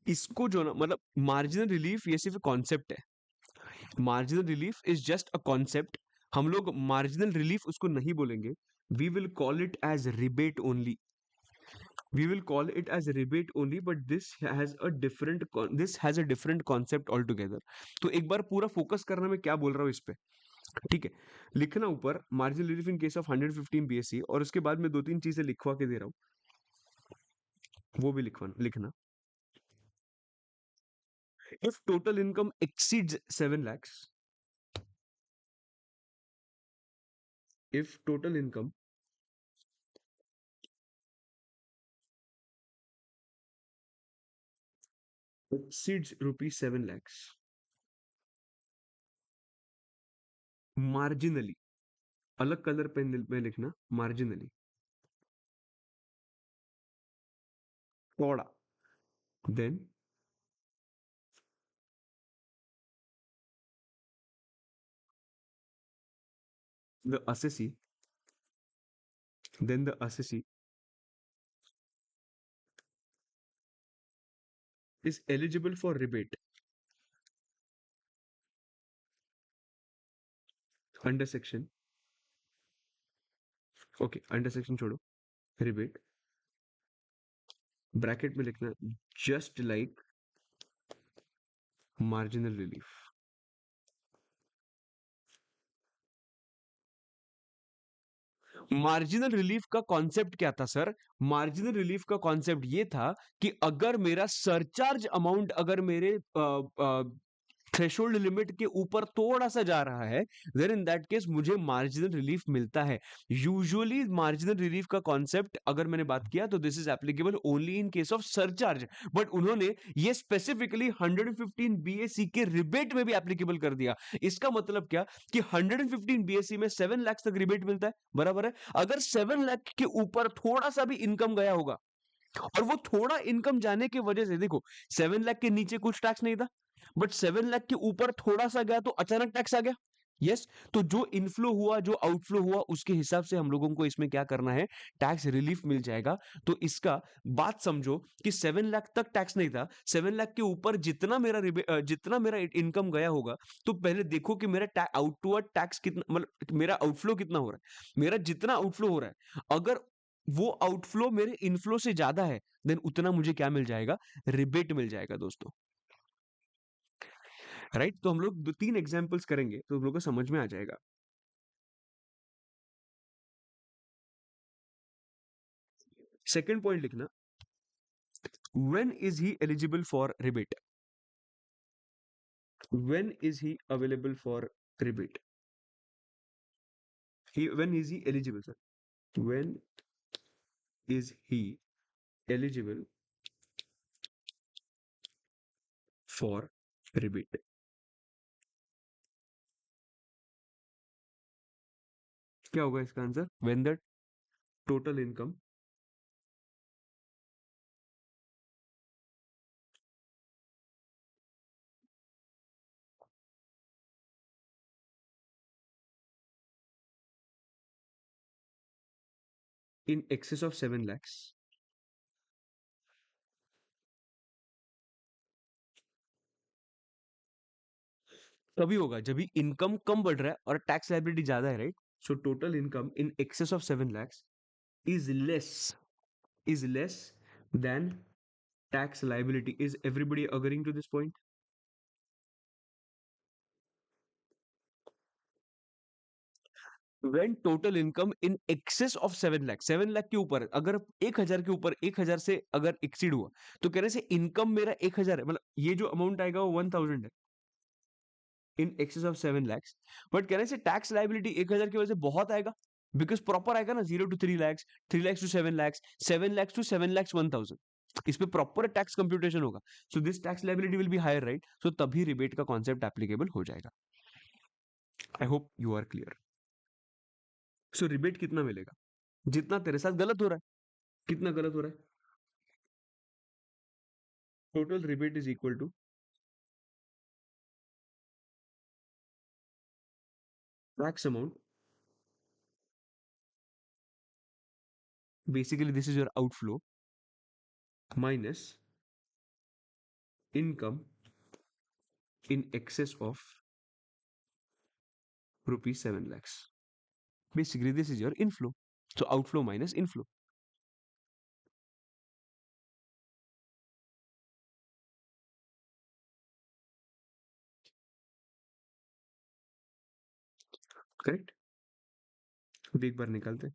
इसको जो ना मतलब मार्जिनल रिलीफ ये सिर्फ कॉन्सेप्ट है, marginal relief is just a concept. हम लोग मार्जिनल रिलीफ उसको नहीं बोलेंगे, we will call it as rebate only, we will call it as rebate only, but this has a different concept altogether। तो एक बार पूरा फोकस करना, मैं क्या बोल रहा हूँ इस पे, ठीक है? लिखना ऊपर marginal relief in case of 115 BSc, और उसके बाद मैं दो तीन चीजें लिखवा के दे रहा हूँ, वो भी लिखवा लिखना। If total income exceeds 7 lakhs, if total income exceeds rupees 7 lakhs marginally, अलग कलर पेन में लिखना, मार्जिनली। थोड़ा। Then the assessee, then the assessee is eligible for rebate under section, okay under section छोड़ो, रिबेट ब्रैकेट में लिखना, just like marginal relief. Marginal relief का concept क्या था सर? मार्जिनल रिलीफ का कॉन्सेप्ट ये था कि अगर मेरा सरचार्ज अमाउंट अगर मेरे थ्रेशोल्ड लिमिट के ऊपर थोड़ा सा जा रहा है, देन इन दैट केस मुझे मार्जिनल रिलीफ मिलता है। यूजुअली मार्जिनल रिलीफ का कॉन्सेप्ट अगर मैंने बात किया तो this is applicable only in case of surcharge, but उन्होंने ये स्पेसिफिकली 115 बीएससी के रिबेट में भी एप्लीकेबल कर दिया। इसका मतलब क्या कि 115 बीएससी में 7 लाख तक रिबेट मिलता है, बराबर है। अगर 7 लाख के ऊपर थोड़ा सा भी इनकम गया होगा, और वो थोड़ा इनकम जाने की वजह से देखो, 7 लाख के नीचे कुछ टैक्स नहीं था, बट 7 लाख के ऊपर थोड़ा सा गया तो अचानक टैक्स आ गया। यस, तो जो इनफ्लो हुआ जो आउटफ्लो हुआ उसके हिसाब से हम लोगों को इसमें क्या करना है, टैक्स रिलीफ मिल जाएगा। तो इसका बात समझो कि 7 लाख तक टैक्स नहीं था, 7 लाख के ऊपर जितना मेरा इनकम गया होगा, तो पहले देखो कि मेरा आउटवर्ड टैक्स कितना, मतलब मेरा आउटफ्लो कितना हो रहा है। मेरा जितना आउटफ्लो हो रहा है, अगर वो आउटफ्लो मेरे इनफ्लो से ज्यादा है, देन उतना मुझे क्या मिल जाएगा, रिबेट मिल जाएगा दोस्तों। राइट, तो हम लोग 2-3 एग्जांपल्स करेंगे तो हम लोग को समझ में आ जाएगा। सेकंड पॉइंट लिखना, when is he eligible for rebate, when is he available for rebate, he when is he eligible sir, when is he eligible for rebate. क्या होगा इसका answer? When the total income in excess of 7 lakhs, तभी होगा जब भी income कम बढ़ रहा है और टैक्स लायबिलिटी ज्यादा है, right? So total income in excess of 7 lakhs is less, is less than tax liability. Is everybody agreeing to this point? When total income in excess of 7 lakh, 7 lakh के ऊपर, अगर 1000 के ऊपर, 1000 से अगर एक्सीड हुआ, तो कहने से इनकम मेरा 1000 है, मतलब ये जो अमाउंट आएगा वो 1000 है इन एक्सेस ऑफ 7 lakhs, बट कहने से टैक्स लाइबिलिटी 1000 की वजह से बहुत आएगा, बिकॉज प्रॉपर आएगा ना 0 to 3 lakhs, 3 lakhs to 7 lakhs, 7 lakhs to 7 lakhs 1000, इस पे प्रॉपर टैक्स कंप्यूटेशन होगा। So this tax liability will be higher, right? So तभी रिबेट का कॉन्सेप्ट एप्लीकेबल हो जाएगा। I hope you are clear. So rebate कितना मिलेगा? जितना तेरे साथ गलत हो रहा है। कितना गलत हो रहा है? Total rebate is equal to tax amount, basically this is your outflow, minus income in excess of rupees 7 lakhs, basically this is your inflow, so outflow minus inflow। Correct? अब एक बार निकालते हैं।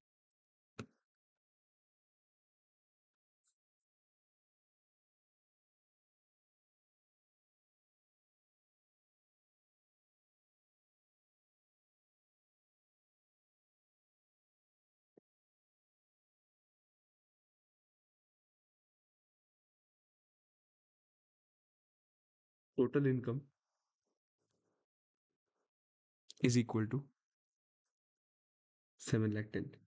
Total income is equal to 7,10,000।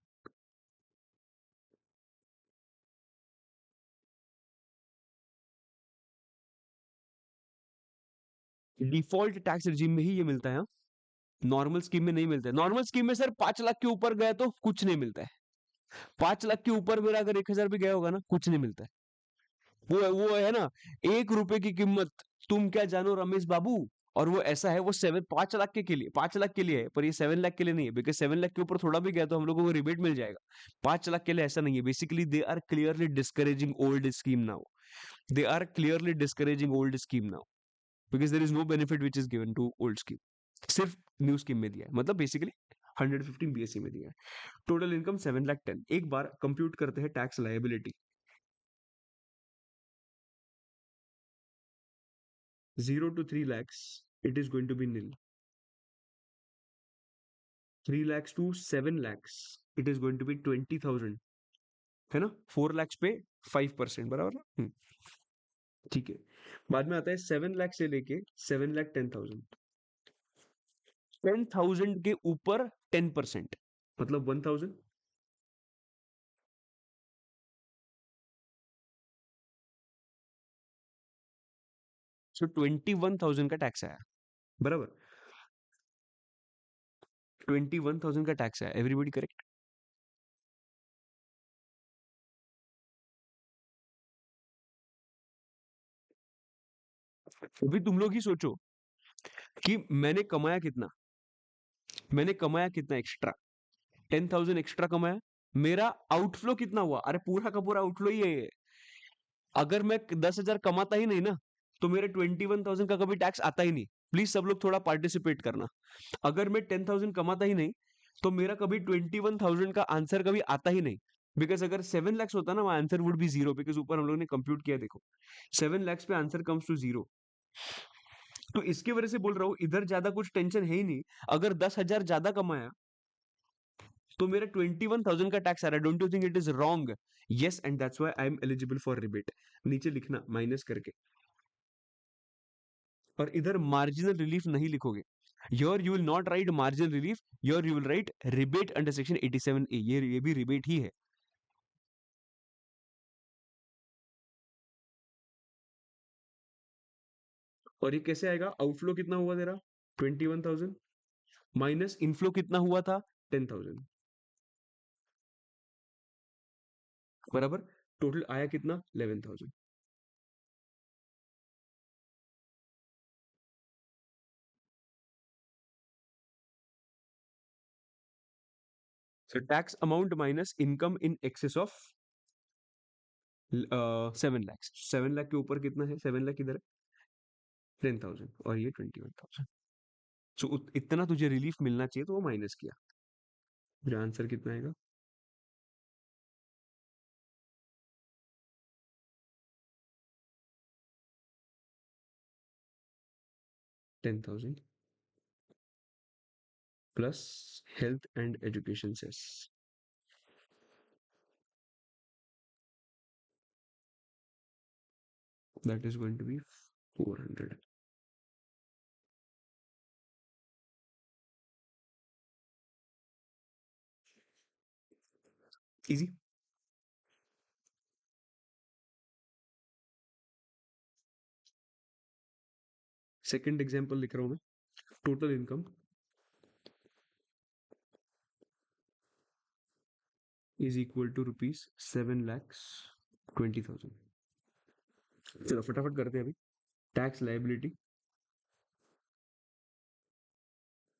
Default tax regime में ही ये मिलता है। नॉर्मल स्कीम में नहीं मिलता है। नॉर्मल स्कीम में सर 5 लाख के ऊपर गए तो कुछ नहीं मिलता है। 5 लाख के ऊपर मेरा अगर 1,000 भी गया होगा ना, कुछ नहीं मिलता है। वो है ना, 1 रुपए की कीमत, तुम क्या जानो रमेश बाबू। और वो ऐसा है, वो 5 लाख के लिए, 5 लाख के लिए है, पर ये 7 लाख के लिए नहीं है, बिकॉज 7 लाख के ऊपर थोड़ा भी गया तो हम लोगों को रिबेट मिल जाएगा। 5 लाख के लिए ऐसा नहीं है। Basically they are clearly discouraging old scheme now. They are clearly discouraging old scheme now, because there is no benefit which is given to old scheme. सिर्फ न्यू स्कीम में दिया है, मतलब बेसिकली 115 बीएससी में दिया है। Total income 7,10,000। एक बार compute करते हैं tax liability. 0 to 3 lakhs, it is going to be nil. 3 lakhs to 7 lakhs, it is going to be 20,000, है ना। 4 lakhs पे 5%, बराबर ना। ठीक है। बाद में आता है 7 लाख से लेके 7,10,000। 10,000 के ऊपर 10%, मतलब 1,000। सो 21,000 का टैक्स आया, बराबर। 21,000 का टैक्स आया, एवरीबडी करेक्ट। अभी तुम लोग ही सोचो कि मैंने कमाया कितना एक्स्ट्रा। 10,000 एक्स्ट्रा कमाया। मेरा आउटफ्लो कितना हुआ, अरे पूरा का पूरा आउटफ्लो ही है ये। अगर मैं 10,000 कमाता ही नहीं ना, तो मेरे 21,000 का कभी टैक्स आता ही नहीं। प्लीज सब लोग थोड़ा पार्टिसिपेट करना। अगर मैं 10,000 कमाता ही नहीं, तो मेरा कभी 21,000 का आंसर कभी आता ही नहीं। बिकॉज अगर 7 lakhs होता ना, वो answer would be zero, because ऊपर हम लोग ने कंप्यूट किया, देखो 7 lakhs पे आंसर कम्स टू जीरो। तो इसकी वजह से बोल रहा हूँ, इधर ज्यादा कुछ टेंशन है ही नहीं। अगर 10,000 ज्यादा कमाया, तो मेरा 21,000 का टैक्स आ रहा है। Don't you think it is wrong? Yes, and that's why I am eligible for rebate. नीचे लिखना माइनस करके, और इधर मार्जिनल रिलीफ नहीं लिखोगे। Your you will not right marginal relief, your you will write rebate under section 87A। ये भी rebate ही है। और ये कैसे आएगा? आउटफ्लो कितना हुआ तेरा? 21,000 माइनस इनफ्लो कितना हुआ था? 10,000, बराबर। टोटल आया कितना? 11,000। So tax amount minus income in excess of 7 lakhs। 7 lakh के ऊपर कितना है? 7 लाख इधर 10,000, और ये 21,000। सो इतना तुझे रिलीफ मिलना चाहिए, तो वो माइनस किया। मेरा आंसर कितना आएगा? 10,000 plus health and education cess, that is going to be 400। Easy. Second example लिख रहा हूं मैं। Total income is equal to rupees 7,20,000। चलो फटाफट करते हैं अभी। Tax liability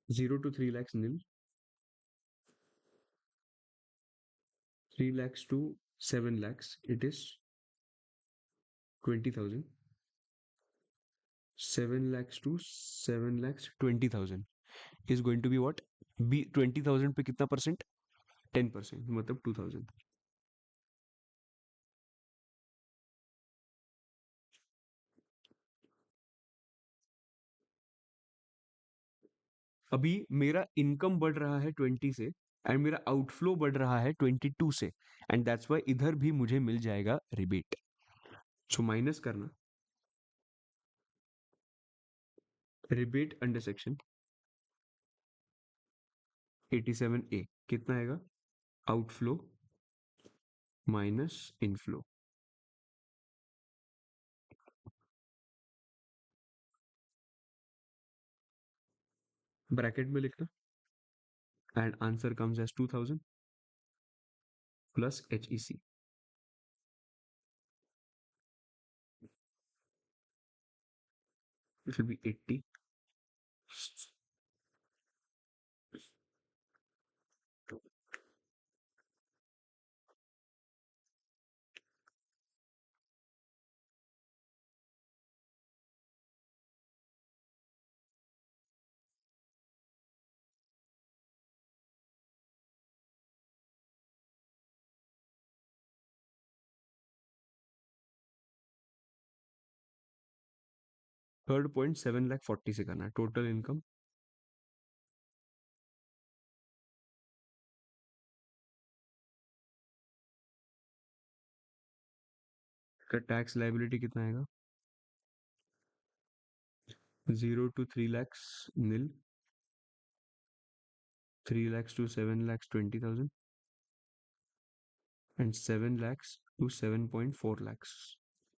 0 to 3 lakhs nil, 3 lakhs to 7 lakhs it is 20,000, 7 lakhs to 7 lakhs 20,000 is going to be what? Be 20,000 पे कितना परसेंट? 10%, मतलब 2,000। अभी मेरा इनकम बढ़ रहा है 20 से, एंड मेरा आउटफ्लो बढ़ रहा है 22 से, एंड दैट्स वाई इधर भी मुझे मिल जाएगा रिबेट। सो माइनस करना, रिबेट अंडर सेक्शन 87A कितना आएगा? Outflow minus inflow. ब्रैकेट में लिखना and answer comes as 2000 plus HEC। It will be 80 third point 7,40,000 से करना है टोटल इनकम। का टैक्स लाइबिलिटी कितना आएगा? 0 to 3 lakhs nil, 3 lakhs to 7 lakhs 20,000 and 7 lakhs to 7.4 lakhs।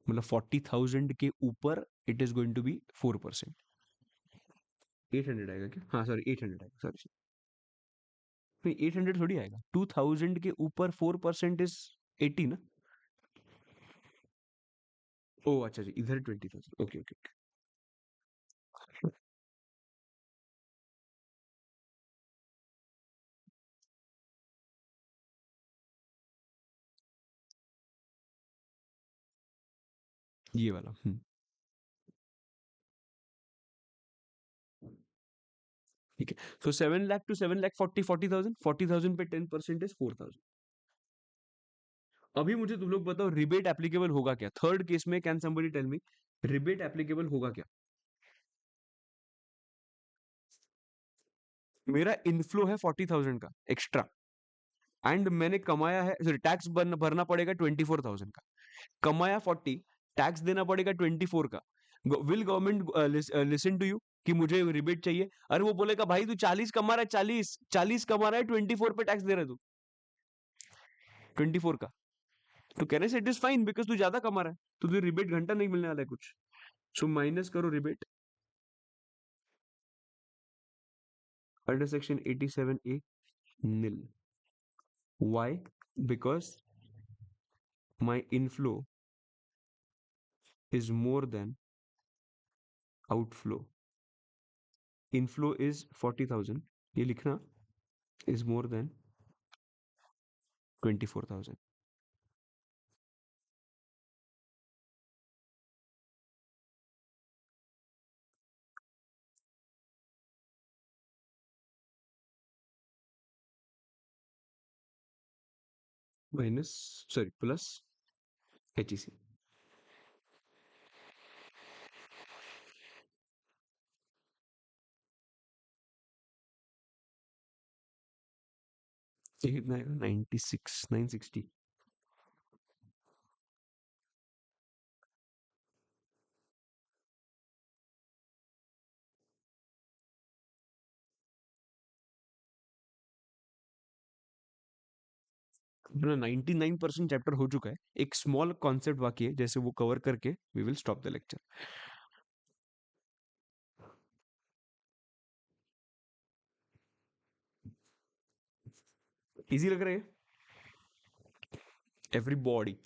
मतलब 40,000 के ऊपर it is going to be 4%। 800 आएगा क्या? हाँ सॉरी 800 आएगा, सॉरी नहीं 800 थोड़ी आएगा, 2000 के ऊपर 4% इज 80 ना। ओ अच्छा जी, इधर 20,000, ओके ओके। ये वाला ठीक है। तो 7 लाख टू 7 लाख 40,000, 40,000 पे 10% इज 4,000। अभी मुझे तुम लोग बताओ रिबेट एप्लीकेबल होगा क्या थर्ड केस में? Can somebody tell me rebate applicable होगा क्या? मेरा इनफ्लो है 40,000 का एक्स्ट्रा एंड मैंने कमाया है, सॉरी टैक्स भरना पड़ेगा 24,000 का। कमाया 40, टैक्स देना पड़ेगा 24 का। Will government listen to you कि मुझे रिबेट चाहिए? अरे वो बोलेगा भाई तू 40 कमा रहा है, 40 कमा रहा है, 24 पे टैक्स दे रहा है तू, 24 का। तो कहने से इट इज फाइन बिकॉज तू ज्यादा कमा रहा है, तो तुझे रिबेट घंटा नहीं मिलने वाला है कुछ। सो माइनस करो rebate under section 87A nil। Why? Because my inflow is more than outflow। Inflow is 40,000, ये लिखना, is more than 24,000। Minus, sorry plus HEC। ये कितना आएगा? 96, 960। अपना 99% चैप्टर हो चुका है, एक स्मॉल कॉन्सेप्ट बाकी है, जैसे वो कवर करके we will stop the lecture. Easy लग रहा है एवरीबॉडी?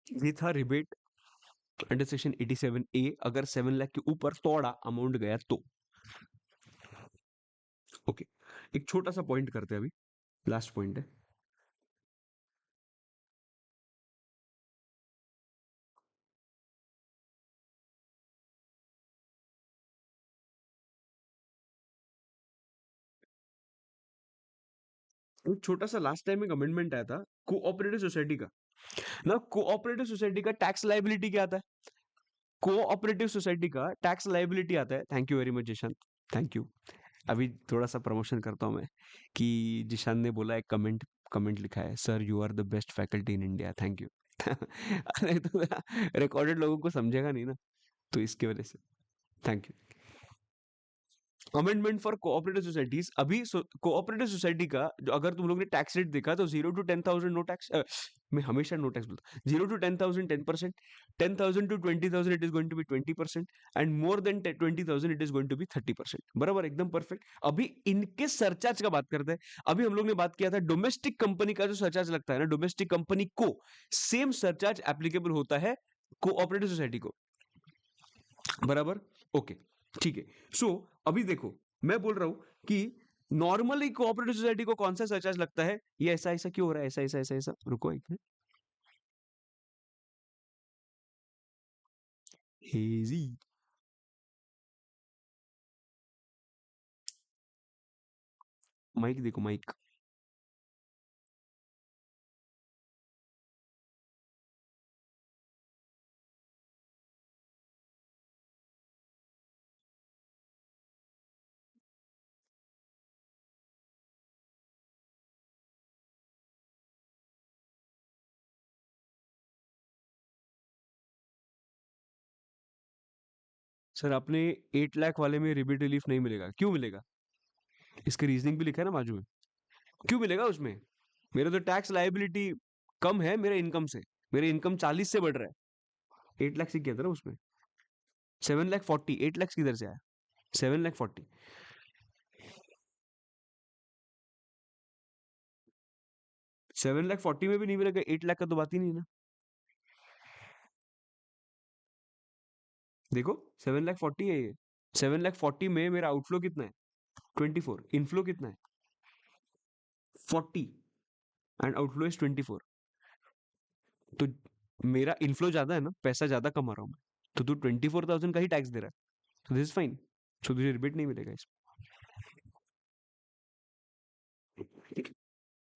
ये था रिबेट अंडर सेक्शन 87A अगर 7 लाख के ऊपर थोड़ा अमाउंट गया तो। ओके, एक छोटा सा पॉइंट करते हैं अभी, लास्ट पॉइंट है। एक छोटा सा लास्ट टाइम एक अमेंडमेंट आया था कोऑपरेटिव सोसाइटी का। ना कोऑपरेटिव सोसाइटी का टैक्स लाइबिलिटी क्या आता है? कोऑपरेटिव सोसाइटी का टैक्स लाइबिलिटी आता है। Thank you very much Zeeshan, thank you. अभी थोड़ा सा प्रमोशन करता हूँ मैं कि जिशान ने बोला एक कमेंट कमेंट लिखा है, sir you are the best faculty in India, thank you. अरे तो रिकॉर्डेड लोगों को समझेगा नहीं ना, तो इसकी वजह से thank you. Amendment for cooperative societies. अभी कोऑपरेटिव सोसाइटी का जो, अगर तुम लोग ने टैक्स रेट देखा तो 0 to 10,000 नो टैक्स। मैं हमेशा नो टैक्स बोलता हूँ। 0 to 10,000 10%, 10,000 to 20,000 it is going to be 20%, and more than 20,000 it is going to be 30%। बराबर, एकदम परफेक्ट। अभी इनके सरचार्ज का बात करते हैं। अभी हम लोग ने बात किया था डोमेस्टिक कंपनी का जो सरचार्ज लगता है ना, डोमेस्टिक कंपनी को सेम सरचार्ज एप्लीकेबल होता है कोऑपरेटिव सोसाइटी को। बराबर, ओके, ठीक है। सो अभी देखो, मैं बोल रहा हूं कि नॉर्मली कोऑपरेटिव सोसाइटी को कौन सा सरचार्ज लगता है? ये ऐसा ऐसा क्यों हो रहा है, ऐसा ऐसा ऐसा ऐसा, रुको एक मिनट। हेजी, माइक देखो माइक। सर आपने 8 लाख वाले में रिबेट रिलीफ नहीं मिलेगा, क्यों मिलेगा? इसके रीजनिंग भी लिखा है ना बाजू में, क्यों मिलेगा उसमें? मेरा तो टैक्स लाइबिलिटी कम है मेरे इनकम से, मेरे इनकम 40 से बढ़ रहा है। 8 लाख से किया था ना उसमें। 7 लाख 40, 8 लाख किधर से आया? 7 लाख 40। 7 लाख 40 में भी नहीं मिलेगा, 8 लाख का तो बात ही नहीं है ना। देखो, 7 लाख 40 है ये। 7 लाख 40 में मेरा आउटफ्लो कितना है? 24। इनफ्लो कितना है? 40, एंड आउटफ्लो इज 24। तो मेरा इनफ्लो ज्यादा है ना, पैसा ज्यादा कमा रहा हूँ मैं, तो तू 24,000 का ही टैक्स दे रहा है, तो दिस इज फाइन। सो तुझे रिबेट नहीं मिलेगा इसमें। ठीक है,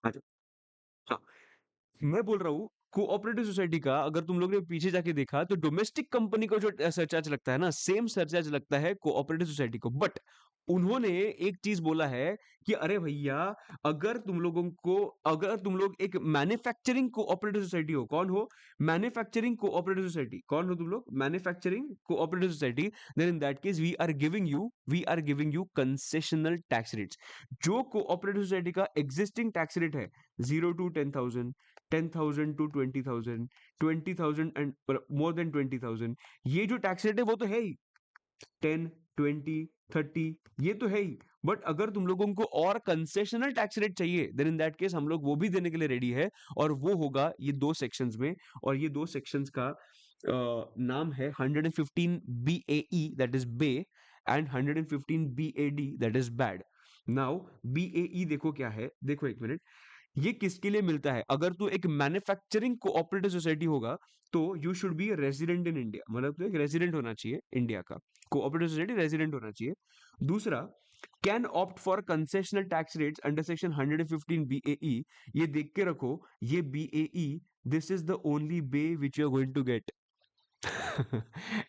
आ जाओ। हाँ, मैं बोल रहा हूँ कोऑपरेटिव सोसाइटी का अगर तुम लोग ने पीछे जाके देखा तो डोमेस्टिक कंपनी को जो सरचार्ज लगता है ना, सेम सरचार्ज लगता है कोऑपरेटिव सोसाइटी को। बट उन्होंने एक चीज बोला है कि अरे भैया, अगर तुम लोगों को, अगर तुम लोग एक मैन्युफैक्चरिंग कोऑपरेटिव सोसाइटी हो, कौन हो? मैन्युफैक्चरिंग कोऑपरेटिव सोसाइटी, कौन हो तुम लोग? Manufacturing cooperative society. Then in that case we are giving you concessional tax rates. जो कोऑपरेटिव सोसाइटी का एग्जिस्टिंग टैक्स रेट है 0 to 10,000, 10,000 to 20,000, 20,000 and more than 20,000, ये जो टैक्स रेट है वो तो है ही। 10, 20, 30, ये तो है ही। बट अगर तुम लोगों को और कंसेशनल टैक्स रेट चाहिए, देन इन दैट केस हम लोग वो भी देने के लिए रेडी है। और वो होगा ये दो सेक्शंस में। और ये दो सेक्शंस का नाम है 115 BAE, that is bae, and 115 BAD, that is bad. Now BAE देखो क्या है, देखो एक मिनट। ये किसके लिए मिलता है? अगर तू एक मैन्युफैक्चरिंग कोऑपरेटिव सोसाइटी होगा तो you should be resident in India, मतलब तो एक रेजिडेंट होना चाहिए इंडिया का। कोऑपरेटिव सोसाइटी रेजिडेंट होना चाहिए। दूसरा, can opt for concessional tax rates under section 115 BAE। ये देख के रखो, ये BAE, this is the only way which you are going to get.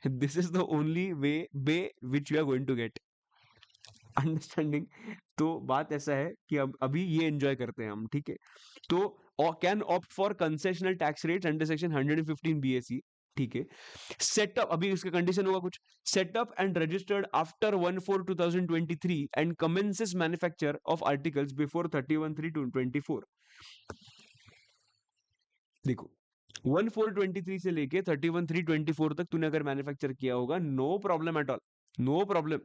This is the only way which you are going to get, understanding. तो बात ऐसा है कि अब अभी ये एंजॉय करते हैं हम, ठीक है। तो can opt for concessional tax rates under section 115 BAC, ठीक है। सेटअप, अभी इसका कंडीशन होगा कुछ, setup and registered after 1/4/2023 and commences manufacture of articles before 31/3/24। देखो, 1/4/23 से लेके 31/3/24 तक तूने अगर मैन्युफैक्चर किया होगा, no problem at all, no problem.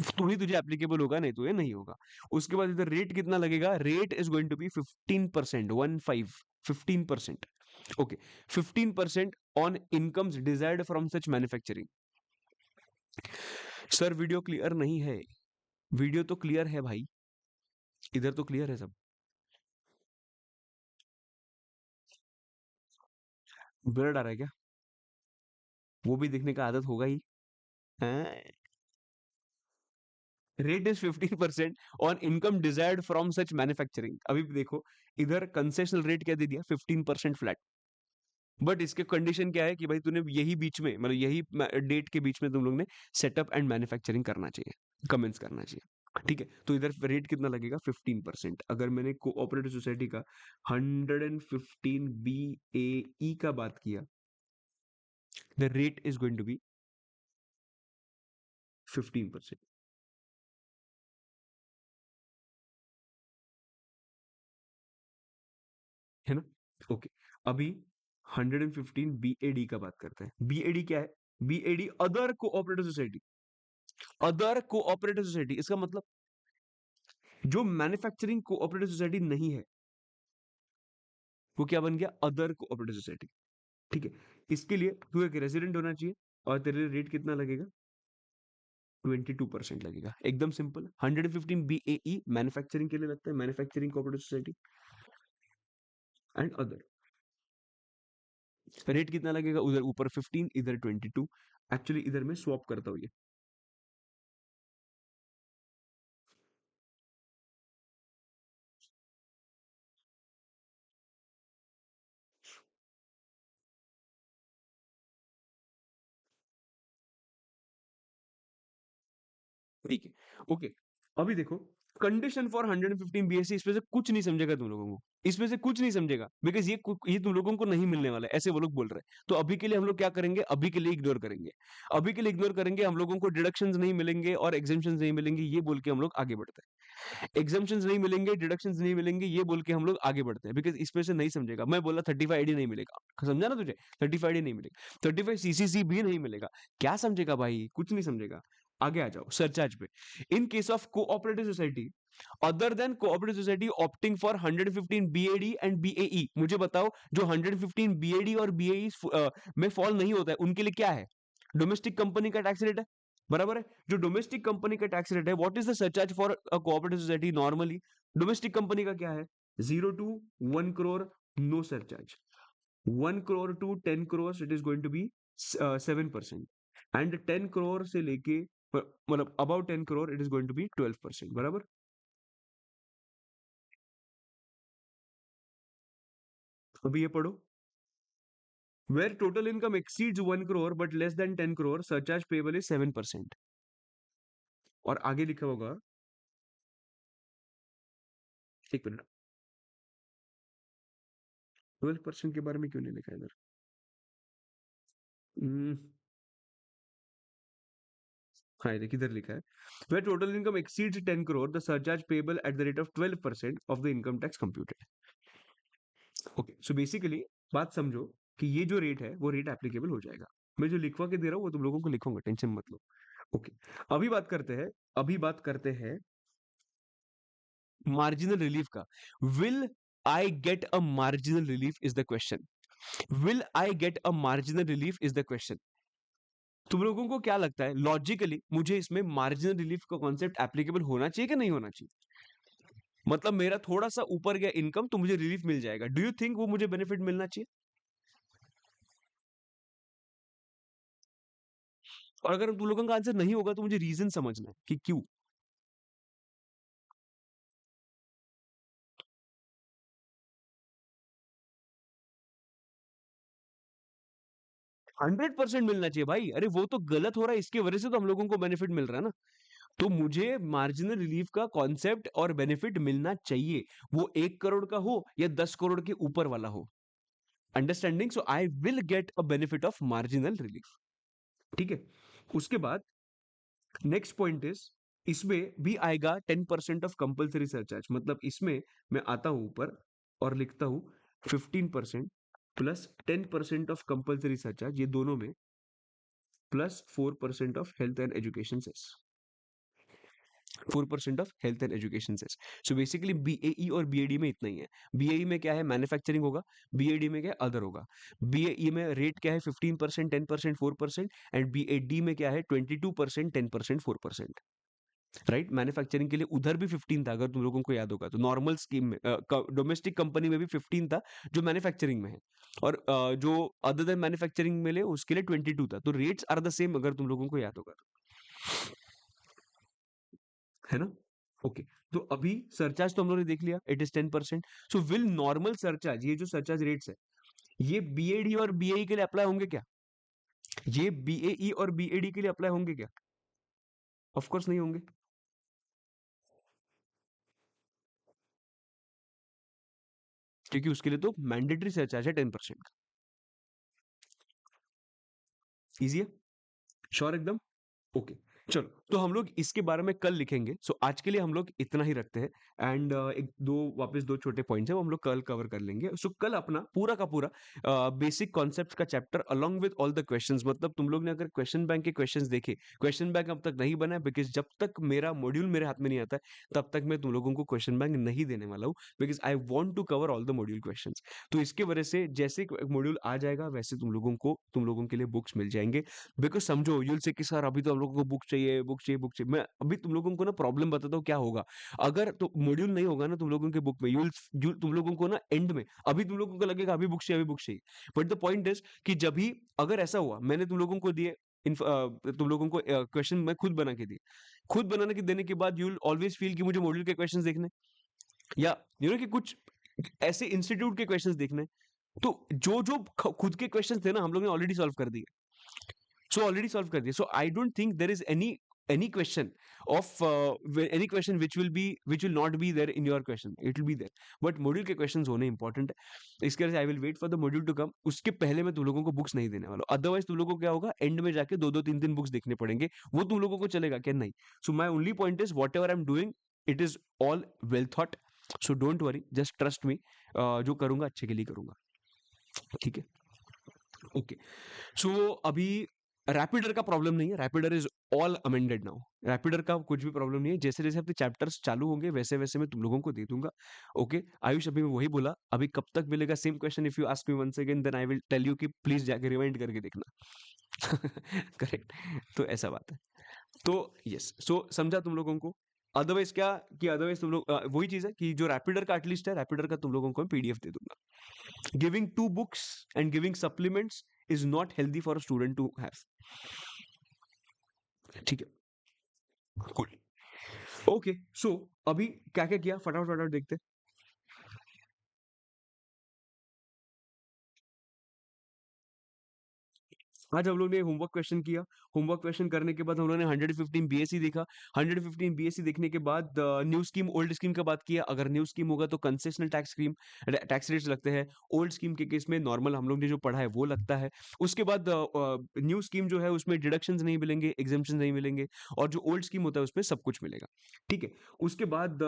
तो ही तुझे एप्लीकेबल होगा, नहीं तो ये नहीं होगा। उसके बाद इधर रेट कितना लगेगा? Rate is going to be 15%, 15%। Okay, 15% on incomes desired from such manufacturing. Sir video clear नहीं है। वीडियो तो क्लियर है भाई, इधर तो क्लियर है सब। ब्लर आ रहा है क्या? वो भी देखने का आदत होगा ही। हैं? Rate is 15% on income desired from such manufacturing. अभी भी देखो, इधर कंसेशनल रेट क्या दे दिया, 15% फ्लैट। बट इसके कंडीशन क्या है कि भाई तूने यही बीच में, मतलब यही डेट के बीच में तुम लोग ने सेटअप एंड मैन्युफैक्चरिंग करना चाहिए, कमेंस करना चाहिए। ठीक है, तो इधर रेट कितना लगेगा, 15%। अगर मैंने कोऑपरेटिव सोसाइटी का 115 BAE का बात किया, the rate is going to be 15%। है ना? ओके, अभी 115 BAD का बात करते हैं। BAD क्या है? BAD other cooperative society. Other cooperative society, इसका मतलब जो मैन्युफैक्चरिंग कोऑपरेटिव सोसाइटी नहीं है, वो क्या बन गया, अदर कोऑपरेटिव सोसाइटी। ठीक है, इसके लिए तू एक रेजिडेंट होना चाहिए, और तेरे लिए रेट कितना लगेगा, 22% लगेगा। एकदम सिंपल। 115 BAE मैन्युफैक्चरिंग के लिए लगता है, manufacturing cooperative society and other. Rate कितना लगेगा, उधर ऊपर 15, इधर 22। एक्चुअली इधर मैं स्वैप करता हूँ ये। ठीक है, ओके। अभी देखो, कंडीशन फॉर 115 BSc, इसमें से कुछ नहीं समझेगा तुम लोगों को, इसमें से कुछ नहीं समझेगा, बिकॉज ये तुम लोगों को नहीं मिलने वाला है, ऐसे वो लोग बोल रहे हैं। तो अभी के लिए हम लोग क्या करेंगे, अभी के लिए इग्नोर करेंगे। अभी के लिए इग्नोर करेंगे, हम लोगों को डिडक्शंस नहीं मिलेंगे और एग्जेम्पशंस नहीं मिलेंगे, ये बोल के हम लोग आगे बढ़ते हैं। एग्जाम्पशंस नहीं मिलेंगे, डिडक्शंस नहीं मिलेंगे, ये बोल के हम लोग आगे बढ़ते हैं, बिकॉज इसमें से नहीं समझेगा। मैं बोला 35 AD नहीं मिलेगा, समझा ना तुझे, 35 AD नहीं मिलेगा, 35 CCC भी नहीं मिलेगा। क्या समझेगा भाई, कुछ नहीं समझेगा। आगे आ जाओ सरचार्ज पे। इन case of cooperative society, other than cooperative society opting for 115 BAD and BAE, मुझे बताओ जो 115 BAD और BAE में फॉल नहीं होता है, उनके लिए क्या है, डोमेस्टिक कंपनी का टैक्स रेट है, बराबर है। जो डोमेस्टिक कंपनी का टैक्स रेट है, what is the surcharge for a cooperative society normally, domestic company का क्या है, 0 to 1 crore, no surcharge. 1 crore to 10 crores it is going to be 7%, and 10 crore से लेके मतलब about 10 crore it is going to be 12%, बराबर। अभी ये पढ़ो, where total income exceeds 1 crore but less than 10 crore, surcharge payable is 7%। और आगे लिखा होगा, एक मिनट, 12% के बारे में क्यों नहीं लिखा है इधर? हम्म, हाँ ये देखिए इधर लिखा है, where total income exceeds 10 crore, the surcharge payable at the rate of 12% of the income tax computed. Okay, so basically बात समझो कि ये जो रेट है वो रेट एप्लीकेबल हो जाएगा। मैं जो लिखवा के दे रहा हूँ वो तुम लोगों को लिखूंगा, टेंशन मत लो। ओके, अभी बात करते हैं, अभी बात करते हैं मार्जिनल रिलीफ का। Will I get a marginal relief is the question. Will I get a marginal relief is the question. तुम लोगों को क्या लगता है लॉजिकली, मुझे इसमें मार्जिनल रिलीफ का कॉन्सेप्ट एप्लीकेबल होना चाहिए कि नहीं होना चाहिए? मतलब मेरा थोड़ा सा ऊपर गया इनकम तो मुझे रिलीफ मिल जाएगा, डू यू थिंक वो मुझे बेनिफिट मिलना चाहिए? और अगर तुम लोगों का आंसर नहीं होगा तो मुझे रीजन समझना है कि क्यों। 100% मिलना चाहिए भाई, अरे वो तो गलत हो रहा है, इसकी वजह से तो हम लोगों को बेनिफिट मिल रहा है ना। तो मुझे मार्जिनल रिलीफ का कॉन्सेप्ट और बेनिफिट मिलना चाहिए, वो 1 करोड़ का हो या 10 करोड़ के ऊपर वाला हो। Understanding, so I will get a benefit of marginal relief. ठीक है, उसके बाद नेक्स्ट पॉइंट इज, इसमें भी आएगा 10% ऑफ कंपल्सरी सरचार्ज। मतलब इसमें मैं आता हूं ऊपर और लिखता हूं 15% प्लस 10% ऑफ कंपल्सरी सरचार्ज, ये दोनों में plus 4% of health and education cess. 4% of health and education cess. So basically BAE और बीएडी में इतना ही है। बीएई में क्या है, मैन्युफैक्चरिंग होगा। बीएडी में क्या है, अदर होगा। बीएई में रेट क्या है, 15%, 10%, 4%। एंड बीएडी में क्या है, 22%, 10%, 4%। राइट, मैन्युफैक्चरिंग के लिए उधर भी 15 था, अगर तुम लोगों को याद होगा तो नॉर्मल स्कीम में, डोमेस्टिक कंपनी में भी 15 था जो मैन्युफैक्चरिंग में है। और जो अदर देन मैन्युफैक्चरिंग में ले उसके लिए 22 था। तो रेट्स आर द सेम, अगर तुम लोगों को याद होगा तो। है ना? ओके, तो अभी सरचार्ज तो हम लोगों ने देख लिया, it is 10%। So will normal surcharge, ये जो सरचार्ज रेट्स है, ये बीएडी और बीएई के लिए अप्लाई होंगे क्या? ये बीएई और बीएडी के लिए अप्लाई होंगे क्या? ऑफ कोर्स नहीं होंगे, क्योंकि उसके लिए तो मैंडेटरी सरचार्ज है 10% का। इजी है, श्योर एकदम। ओके, चलो तो हम लोग इसके बारे में कल लिखेंगे। सो आज के लिए हम लोग इतना ही रखते हैं। एंड एक दो वापस दो छोटे पॉइंट्स है वो हम लोग कल कवर कर लेंगे। सो कल अपना पूरा का पूरा बेसिक कॉन्सेप्ट्स का chapter along with all the questions, मतलब तुम लोग ने अगर क्वेश्चन बैंक के क्वेश्चंस देखे, क्वेश्चन बैंक अब तक नहीं बना है बिकॉज जब तक मेरा मॉड्यूल मेरे हाथ में नहीं आता है तब तक मैं तुम लोगों को क्वेश्चन बैंक नहीं देने वाला हूँ, because I want to cover all the module question. तो इसके वजह से जैसे मॉड्यूल आ जाएगा वैसे तुम लोगों के लिए बुक्स मिल जाएंगे। बिकॉज समझो यूल से कि सर अभी तो हम लोगों को बुक चाहिए, बुक चाहिए, बुक चाहिए। मैं अभी तुम लोगों को ना प्रॉब्लम बताता हूँ क्या होगा। अगर तो मॉड्यूल नहीं होगा ना तुम लोगों के बुक में, तुम लोगों को ना एंड में अभी तुम लोगों को लगेगा अभी बुक चाहिए, अभी बुक चाहिए। बट द पॉइंट इज कि जब भी अगर ऐसा हुआ, मैंने तुम लोगों को दिए तुम लोगों को क्वेश्चन मैं खुद बना के दिए, खुद बनाने के देने के बाद यू विल ऑलवेज फील कि मुझे मॉड्यूल के क्वेश्चंस देखने, या यू नो कि कुछ ऐसे इंस्टीट्यूट के क्वेश्चंस देखने। तो जो जो खुद के क्वेश्चंस थे ना हम लोग ने ऑलरेडी सॉल्व कर दिए। सो ऑलरेडी सॉल्व कर दिया। So I don't think there is any question of any question which will not be there in your question, it will be there, but module के questions होने important है। इसके वजह से I will wait for the module to come, उसके पहले मैं तुम लोगों को बुक्स नहीं देने वाला हूँ। अदरवाइज तुम लोगों को क्या होगा, एंड में जाके दो दो तीन तीन बुक्स देखने पड़ेंगे, वो तुम लोगों को चलेगा क्या? नहीं। So my only point is whatever I am doing it is all well thought. So don't worry, just trust me, जो करूंगा अच्छे के लिए करूंगा, ठीक है? ओके, सो अभी रैपिडर का प्रॉब्लम नहीं है, रैपिडर इज ऑल अमेंडेड नाउ। रैपिडर का कुछ भी प्रॉब्लम नहीं है, जैसे जैसे अपने चैप्टर्स चालू होंगे वैसे वैसे मैं तुम लोगों को दे दूंगा। ओके आयुष, अभी मैं वही बोला, अभी कब तक मिलेगा same question, if you ask me once again then I will tell you कि प्लीज जाके रिवाइंड करके देखना। करेक्ट, तो ऐसा बात है। तो यस, सो समझा तुम लोगों को। अदरवाइज क्या, कि अदरवाइज तुम लोग वही चीज है कि जो रैपिडर का एटलीस्ट है, रैपिडर का तुम लोगों को मैं पीडीएफ दे दूंगा। Giving two books and giving supplements is not healthy for a student to have. ठीक है, cool. ओके, सो अभी क्या क्या किया फटाफट फटाफट देखते हैं। आज हम लोग ने होमवर्क क्वेश्चन किया। होमवर्क क्वेश्चन करने के बाद हम लोगों ने 115 बीएससी देखा। 115 बीएससी देखने के बाद न्यू स्कीम ओल्ड स्कीम का बात किया। अगर न्यू स्कीम होगा तो concessional tax scheme tax rates लगते हैं। ओल्ड स्कीम के केस में नॉर्मल हम लोग ने जो पढ़ा है वो लगता है। उसके बाद न्यू स्कीम जो है उसमें डिडक्शंस नहीं मिलेंगे, एग्जेम्पशन नहीं मिलेंगे, और जो ओल्ड स्कीम होता है उसमें सब कुछ मिलेगा। ठीक है, उसके बाद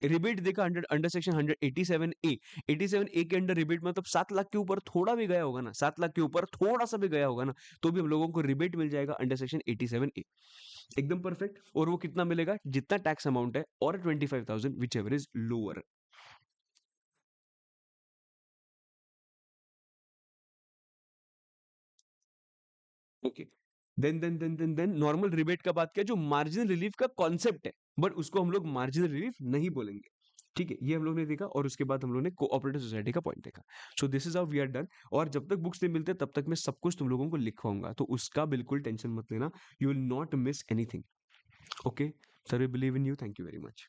रिबेट देखा अंडर अंडर सेक्शन 187 ए। 87 ए के अंडर रिबेट मतलब 7 लाख के ऊपर थोड़ा भी गया होगा ना, 7 लाख के ऊपर थोड़ा सा भी गया होगा ना, तो भी हम लोगों को रिबेट मिल जाएगा अंडर सेक्शन 87 ए। एकदम परफेक्ट। और वो कितना मिलेगा, जितना टैक्स अमाउंट है, और 25,000 whichever is lower. Okay, then normal rebate का बात किया, जो मार्जिनल रिलीफ का कॉन्सेप्ट है, बट उसको हम लोग मार्जिनल रिलीफ नहीं बोलेंगे। ठीक है, ये हम लोग ने देखा। और उसके बाद हम लोग ने कोऑपरेटिव सोसाइटी का पॉइंट देखा। So this is how we are done. और जब तक बुक्स नहीं मिलते तब तक मैं सब कुछ तुम लोगों को लिखवाऊंगा, तो उसका बिल्कुल टेंशन मत लेना। You will not miss anything. Okay sir, we believe in you, thank you very much.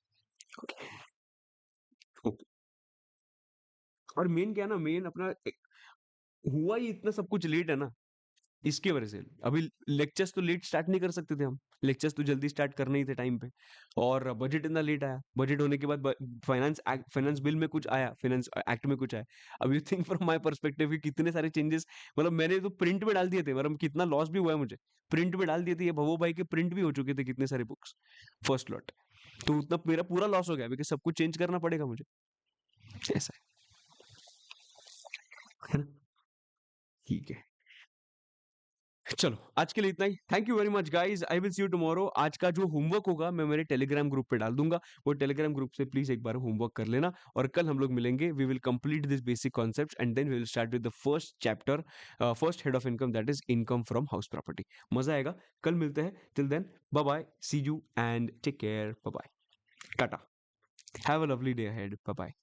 और मेन क्या है ना, मेन अपना हुआ ही इतना सब कुछ लेट है ना, इसकी वजह से अभी लेक्चर्स तो लेट स्टार्ट नहीं कर सकते थे हम। लेक्चर्स तो जल्दी स्टार्ट करने ही थे टाइम पे। और बजट इतना लेट आया, बजट होने के बाद फाइनेंस बिल में कुछ आया, फाइनेंस एक्ट में कुछ आया। अब you think from my perspective कि कितने सारे चेंजेस, मतलब मैंने तो प्रिंट में डाल दिए थे, मतलब कितना लॉस भी हुआ है मुझे। प्रिंट में डाल दिए थे, ये भवो भाई के प्रिंट भी हो चुके थे कितने सारे बुक्स, फर्स्ट लॉट। तो उतना मेरा पूरा लॉस हो गया बिकॉज सब कुछ चेंज करना पड़ेगा मुझे। ऐसा है ना? ठीक है, चलो आज के लिए इतना ही। Thank you very much guys, I will see you tomorrow. आज का जो होमवर्क होगा मैं मेरे टेलीग्राम ग्रुप पे डाल दूंगा, वो टेलीग्राम ग्रुप से प्लीज एक बार होमवर्क कर लेना। और कल हम लोग मिलेंगे, we will complete this basic concepts and then we will start with the first chapter, first head of income, that is income from house property. मजा आएगा। कल मिलते हैं, till then bye bye, see you and take care, bye bye, tata, have a lovely day ahead, bye bye.